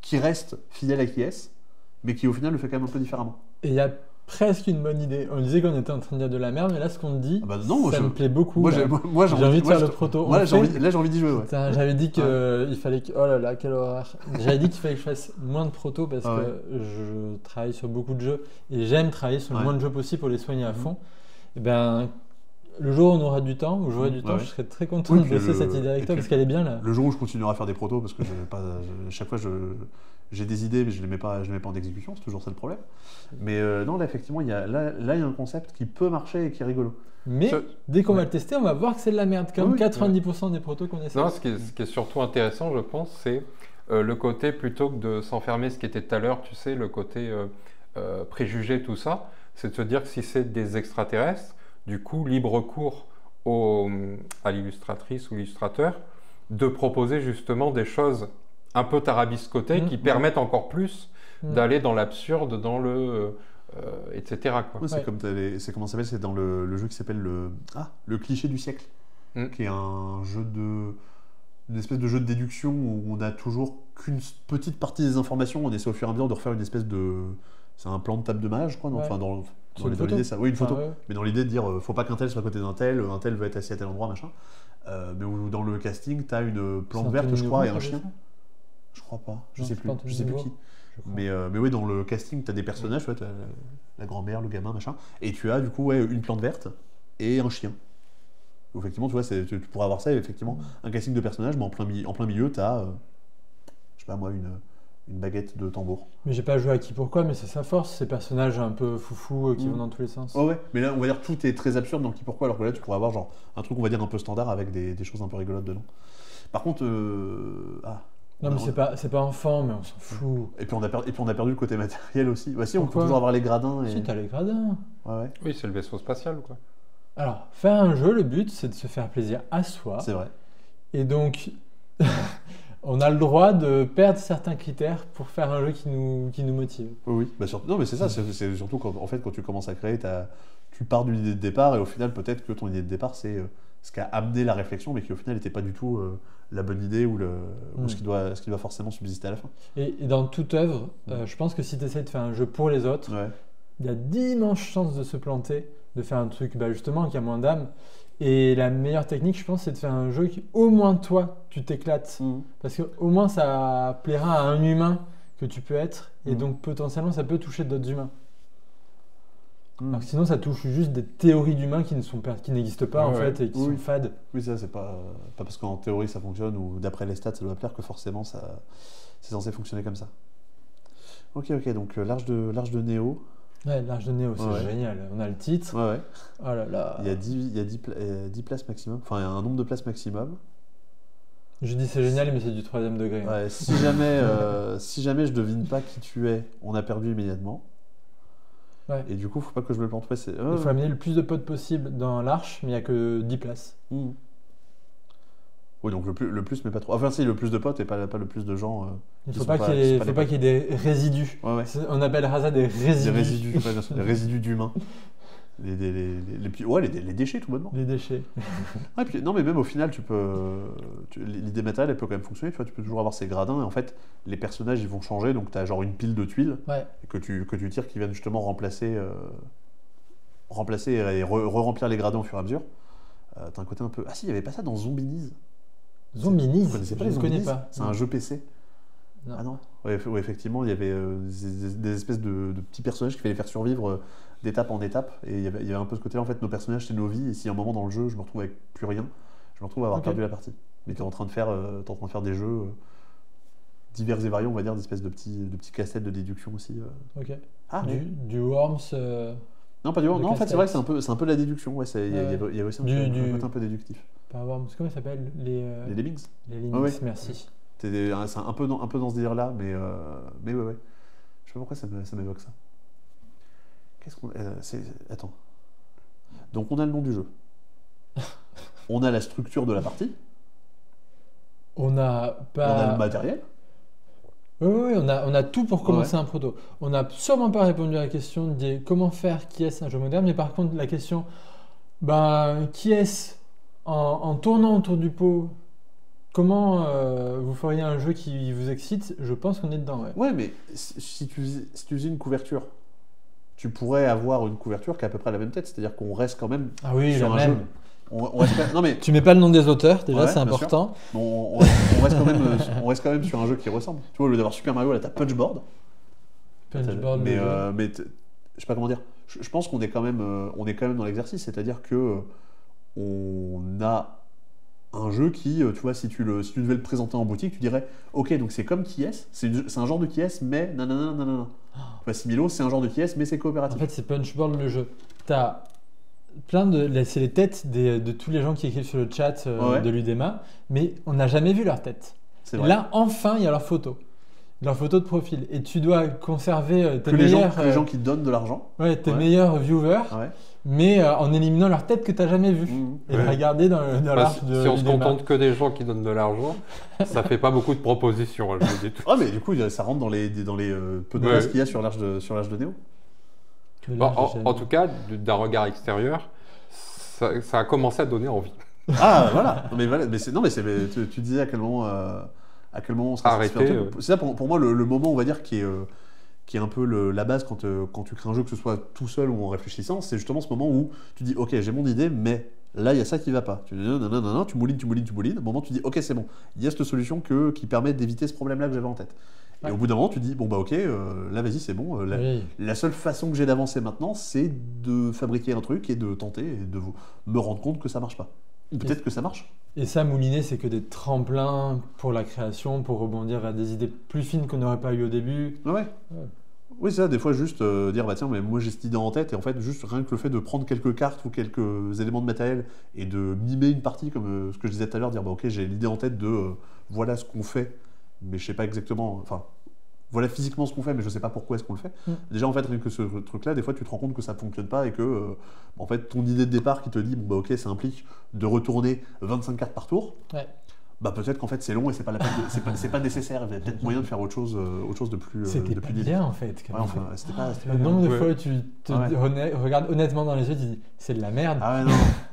qui reste fidèle à Qui est-ce, mais qui au final le fait quand même un peu différemment. Et il y a presque une bonne idée. On disait qu'on était en train de dire de la merde, mais là ce qu'on te dit, Ah bah non, moi, ça je- me plaît beaucoup. Moi là. j'ai J'ai envie de faire je- le proto. moi, On là, le j'ai fait. envie, là, j'ai envie d'y jouer. Ouais. Putain, j'avais dit qu'il fallait que... Oh là là, quelle horreur. J'avais dit qu'il fallait que je fasse moins de proto parce Ah ouais. que je travaille sur beaucoup de jeux et j'aime travailler sur le Ouais. moins de jeux possible pour les soigner à Mhm. fond. Et ben, le jour où on aura du temps, où j'aurai du temps, Ouais. je serai très content Oui, de puis bosser cette idée et avec toi puis parce qu'elle est bien là. Le jour où je continuerai à faire des protos, parce que chaque fois j'ai des idées, mais je ne les mets pas en exécution, c'est toujours ça le problème. Mais non, là effectivement, il y a un concept qui peut marcher et qui est rigolo. Mais Ce- dès qu'on va Ouais. le tester, on va voir que c'est de la merde, comme Oui, 90% des protos qu'on essaie. Non, ce qui est surtout intéressant, je pense, c'est le côté, plutôt que de s'enfermer, ce qui était tout à l'heure, tu sais, le côté préjugé, tout ça, c'est de se dire que si c'est des extraterrestres, du coup, libre cours à l'illustratrice ou l'illustrateur de proposer justement des choses un peu tarabiscotées qui permettent encore plus d'aller dans l'absurde, dans le... etc. quoi. Ouais, c'est Ouais. comme c'est comment ça s'appelle, c'est dans le jeu qui s'appelle le cliché du siècle, qui est une espèce de jeu de déduction où on a toujours qu'une petite partie des informations, on essaie au fur et à mesure de refaire une espèce de... C'est un plan de table de mage, quoi, non Ouais. enfin, dans C'est une dans photo. l'idée, ça... Oui, une photo. Enfin, ouais. Mais dans l'idée de dire, faut pas qu'un tel soit à côté d'un tel veut être assis à tel endroit, machin. Mais où dans le casting, t'as une plante C'est verte, Anthony je crois, et Nouveau un qui avait chien. fait Je crois pas, je Non, sais c'est plus, pas Anthony je sais plus Nouveau, qui. je crois. Mais oui, dans le casting, t'as des personnages, ouais, t'as la grand-mère, le gamin, machin, et tu as du coup une plante verte et un chien. Où, effectivement, tu vois, tu pourrais avoir ça, effectivement, un casting de personnages, mais en plein milieu, t'as, je sais pas moi, une baguette de tambour. Mais j'ai pas joué à qui pourquoi, mais c'est sa force, ces personnages un peu foufou qui Mm. vont dans tous les sens. Oh ouais, mais là, on va dire tout est très absurde dans qui pourquoi, alors que là, tu pourrais avoir genre un truc, on va dire, un peu standard avec des choses un peu rigolotes dedans. Par contre, Non, mais c'est pas enfant, mais on s'en fout. Et puis on a perdu le côté matériel aussi. Bah si, on peut Pourquoi toujours avoir les gradins et... Si, t'as les gradins. Ouais, Oui, c'est le vaisseau spatial, quoi. Alors, faire un jeu, le but, c'est de se faire plaisir à soi. c'est vrai. Et donc, on a le droit de perdre certains critères pour faire un jeu qui nous motive. Oui, bah non, mais c'est ça, c'est surtout quand, en fait, quand tu commences à créer, tu pars d'une idée de départ et au final, peut-être que ton idée de départ, c'est ce qui a amené la réflexion, mais qui au final n'était pas du tout la bonne idée ou ce qui doit forcément subsister à la fin. Et dans toute œuvre, je pense que si tu essaies de faire un jeu pour les autres, Ouais. il y a d'immenses chances de se planter, de faire un truc justement qui a moins d'âme. Et la meilleure technique, je pense, c'est de faire un jeu qui, au moins toi, tu t'éclates. Parce qu'au moins, ça plaira à un humain que tu peux être. Et donc, potentiellement, ça peut toucher d'autres humains. Alors que sinon, ça touche juste des théories d'humains qui n'existent pas, en fait, et qui sont fades. Oui, ça, c'est pas parce qu'en théorie ça fonctionne ou d'après les stats ça doit plaire que forcément c'est censé fonctionner comme ça. Ok, donc l'Arche de Néo. Ouais, l'Arche de Néo, c'est Ouais. génial. On a le titre. Ouais. Oh là là. Il y a 10 places maximum, enfin il y a un nombre de places maximum. Je dis c'est génial, mais c'est du 3e degré. Ouais, si jamais je devine pas qui tu es, on a perdu immédiatement. Ouais. Et du coup, faut pas que je me plante. Ouais, Il faut amener le plus de potes possible dans l'Arche, mais il n'y a que 10 places. Oui, donc le plus, mais pas trop. Enfin, si, le plus de potes et pas le plus de gens. Il qui faut sont pas qu'il y ait, qui sont faut pas qu'il y ait des résidus. Ouais. On appellera ça des résidus. Des résidus, ouais, bien sûr, des résidus d'humains. Les déchets, tout bonnement. Les déchets. Ouais, puis, non, mais même au final, l'idée matérielle, elle peut quand même fonctionner. Tu vois, tu peux toujours avoir ces gradins. Et en fait, les personnages, ils vont changer. Donc, tu as genre une pile de tuiles Ouais. que tu tires qui viennent justement remplacer et re-remplir les gradins au fur et à mesure. T'as un côté un peu... Ah si, il n'y avait pas ça dans Zombies. Zombies. Vous connaissez pas Je les ne connais Zombies? pas. C'est un jeu PC. Non. Ah non. Ouais, effectivement, il y avait des espèces de petits personnages qu'il fallait faire survivre d'étape en étape. Et il y avait un peu ce côté-là, en fait, nos personnages, c'est nos vies. Et si à un moment dans le jeu, je me retrouve avec plus rien, Je me retrouve à avoir Ok. perdu la partie. Mais t'es en train de faire des jeux divers et variés, on va dire, d'espèces de petits cassettes de déduction aussi. Ok. Ah, Du Worms. non, pas du tout. de Non, en fait, c'est vrai que casse-tête. c'est un peu de la déduction. Ouais, il y Ouais. avait aussi un côté un peu déductif. Pas Worms, comment ça s'appelle Les Lemmings. les Lemmings, Ouais, ouais. merci. C'est un peu dans ce délire-là, mais ouais. Je sais pas pourquoi ça m'évoque ça. Qu'est-ce qu'on. Attends. Donc, on a le nom du jeu. On a la structure de la partie. On a On a le pas. matériel. Oui, on a tout pour commencer un proto. On n'a sûrement pas répondu à la question de comment faire qui est un jeu moderne, mais par contre, la question qui est en tournant autour du pot, comment vous feriez un jeu qui vous excite? Je pense qu'on est dedans, ouais. Ouais, mais si tu faisais une couverture, tu pourrais avoir une couverture qui a à peu près la même tête. C'est-à-dire qu'on reste quand même Ah oui, sur la un même. jeu. On reste non, mais Tu mets pas le nom des auteurs, déjà, Ouais, c'est bien important. on reste quand même sur un jeu qui ressemble. Tu vois, au lieu d'avoir Super Mario, là, t'as Punchboard. Punchboard, Mais, le jeu. je sais pas comment dire. Je pense qu'on est quand même dans l'exercice. C'est-à-dire que on a un jeu qui, tu vois, si tu devais le présenter en boutique, tu dirais, ok, donc c'est comme Qui est, c'est un genre de Qui est, mais nanana. Tu vois, Similo, c'est un genre de Qui est, mais c'est En coopératif. fait, c'est Punchboard le jeu. T'as c'est les têtes de tous les gens qui écrivent sur le chat Ouais. de l'UDEMA, mais on n'a jamais vu leur tête. C'est Et vrai. là, enfin, il y a leur photo de profil. Et tu dois conserver tes que les meilleurs, gens qui donnent de l'argent. tes Ouais. meilleurs viewers, Ouais. mais en éliminant leur tête que tu n'as jamais vue. Mhm. Et Ouais. les regarder dans Bah, l'arche de si on se l'UDEMA. contente que des gens qui donnent de l'argent, ça fait pas beaucoup de propositions, je vous dis tout. Ah, mais du coup, ça rentre dans les peu de Ouais. place qu'il y a sur l'âge de Néo. De Bon, l'arche de en tout cas, d'un regard extérieur, ça a commencé à donner envie. Ah, voilà. Tu disais à quel moment on serait Arrêter, satisfait d'un truc. C'est ça pour moi le moment, on va dire, qui est un peu la base quand tu crées un jeu, que ce soit tout seul ou en réfléchissant, c'est justement ce moment où tu dis, ok, j'ai mon idée, mais là, il y a ça qui va pas. Tu dis, non, tu moulines. Au moment, tu dis, ok, c'est bon. Il y a cette solution qui permet d'éviter ce problème-là que j'avais en tête. Et Ouais. au bout d'un moment, tu dis, bon, bah ok, là, vas-y, c'est bon. Oui. La seule façon que j'ai d'avancer maintenant, c'est de fabriquer un truc et de tenter et de me rendre compte que ça marche pas. Ou peut-être que ça marche. Et ça, mouliner, c'est que des tremplins pour la création, pour rebondir vers des idées plus fines qu'on n'aurait pas eues au début. Ouais. Ouais. Oui, c'est ça, des fois juste dire, bah tiens, mais moi j'ai cette idée en tête, et en fait, juste rien que le fait de prendre quelques cartes ou quelques éléments de matériel et de mimer une partie, comme ce que je disais tout à l'heure, dire, bah ok, j'ai l'idée en tête de voilà ce qu'on fait, mais je sais pas exactement, enfin, voilà physiquement ce qu'on fait, mais je sais pas pourquoi est-ce qu'on le fait. Déjà, en fait, rien que ce truc-là, des fois, tu te rends compte que ça fonctionne pas et que, en fait, ton idée de départ qui te dit, bon, bah ok, ça implique de retourner 25 cartes par tour. Ouais. Bah peut-être qu'en fait c'est long et c'est pas la peine c'est pas nécessaire. Il y a peut-être moyen de faire autre chose de plus C'était de pas plus difficile. bien, en fait. comme Ouais, enfin, jeu. c'était pas Le nombre de Ouais. fois où tu te Ouais. regardes honnêtement dans les yeux, tu dis c'est de la merde. Ah ouais,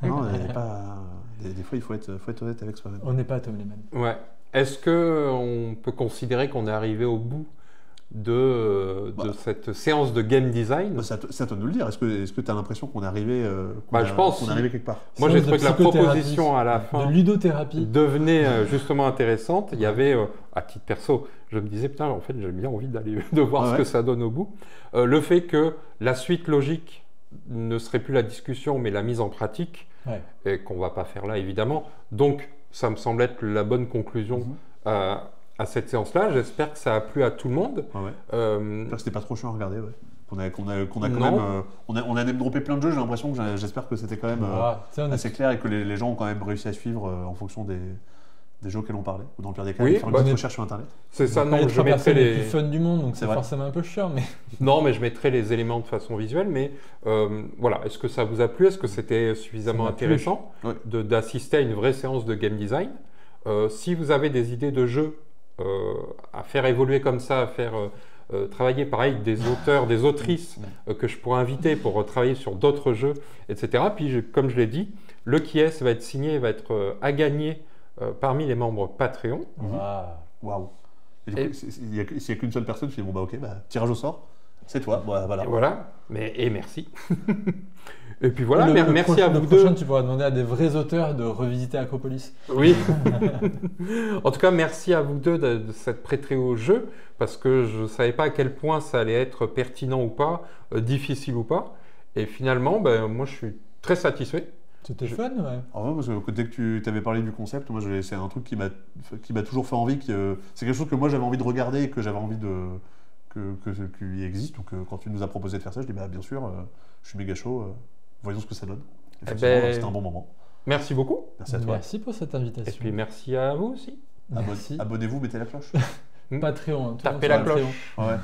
non, il y a pas. Des fois il faut être honnête avec soi-même. On n'est pas Tom Lehman. Ouais. Est-ce qu'on peut considérer qu'on est arrivé au bout de cette séance de game design? Bah, c'est à toi de nous le dire. Est-ce que tu as l'impression qu'on est arrivé je pense qu'on est si. arrivé quelque part? Moi, j'ai Séance de trouvé que la psychothérapie, proposition à la fin De ludothérapie. devenait justement intéressante. Il y avait, à titre perso, je me disais, putain, en fait, j'ai bien envie de voir ce Ouais. que ça donne au bout. Le fait que la suite logique ne serait plus la discussion, mais la mise en pratique, Ouais. et qu'on va pas faire là, évidemment. Donc, ça me semble être la bonne conclusion à cette séance-là. J'espère que ça a plu à tout le monde. Ouais, ouais. Euh, J'espère que c'était pas trop chiant à regarder. Ouais. Qu'on a quand Non. même. On a même droppé plein de jeux. J'ai l'impression que j'espère que c'était quand même Ah, tu sais, on est- assez clair et que les gens ont quand même réussi à suivre en fonction des jeux auxquels on parlait. Ou dans le pire des cas, Oui, faire une bah, petite recherche sur internet. c'est ça, pas non, les je trois mettrai personnes les les... plus fun du monde, donc C'est c'est vrai. forcément un peu chiant, mais Non, mais je mettrai les éléments de façon visuelle. Mais voilà, est-ce que ça vous a plu? Est-ce que c'était suffisamment Ça m'a plu. intéressant Ouais. d'assister à une vraie séance de game design? Si vous avez des idées de jeux à faire évoluer comme ça, à faire travailler pareil des auteurs, des autrices que je pourrais inviter pour travailler sur d'autres jeux, etc. Puis, comme je l'ai dit, le qui est va être signé, va être à gagner parmi les membres Patreon. Ah. Waouh. Et du Et- coup, s'il y a qu'une seule personne, tu dis bon bah ok, bah, tirage au sort, c'est toi. Bon, voilà. Et voilà, et merci. Et puis voilà, Le merci à le vous prochain, deux. tu pourras demander à des vrais auteurs de revisiter Acropolis. Oui. En tout cas, merci à vous deux de s'être prêtés au jeu, parce que je ne savais pas à quel point ça allait être pertinent ou pas, difficile ou pas. Et finalement, moi, je suis très satisfait. C'était fun, ouais. Ah ouais, parce que dès que tu t'avais parlé du concept, moi c'est un truc qui m'a toujours fait envie. C'est quelque chose que moi j'avais envie de regarder et que j'avais envie qu'il existe. Donc quand tu nous as proposé de faire ça, je dis bah bien sûr, je suis méga chaud. Voyons ce que ça donne. Effectivement, c'était un bon moment. Merci beaucoup. Merci à toi. Merci pour cette invitation. Et puis merci à vous aussi. Merci. Abonnez-vous, mettez la cloche. Patreon. Tout le monde Tapez sur la cloche. Patreon. Ouais.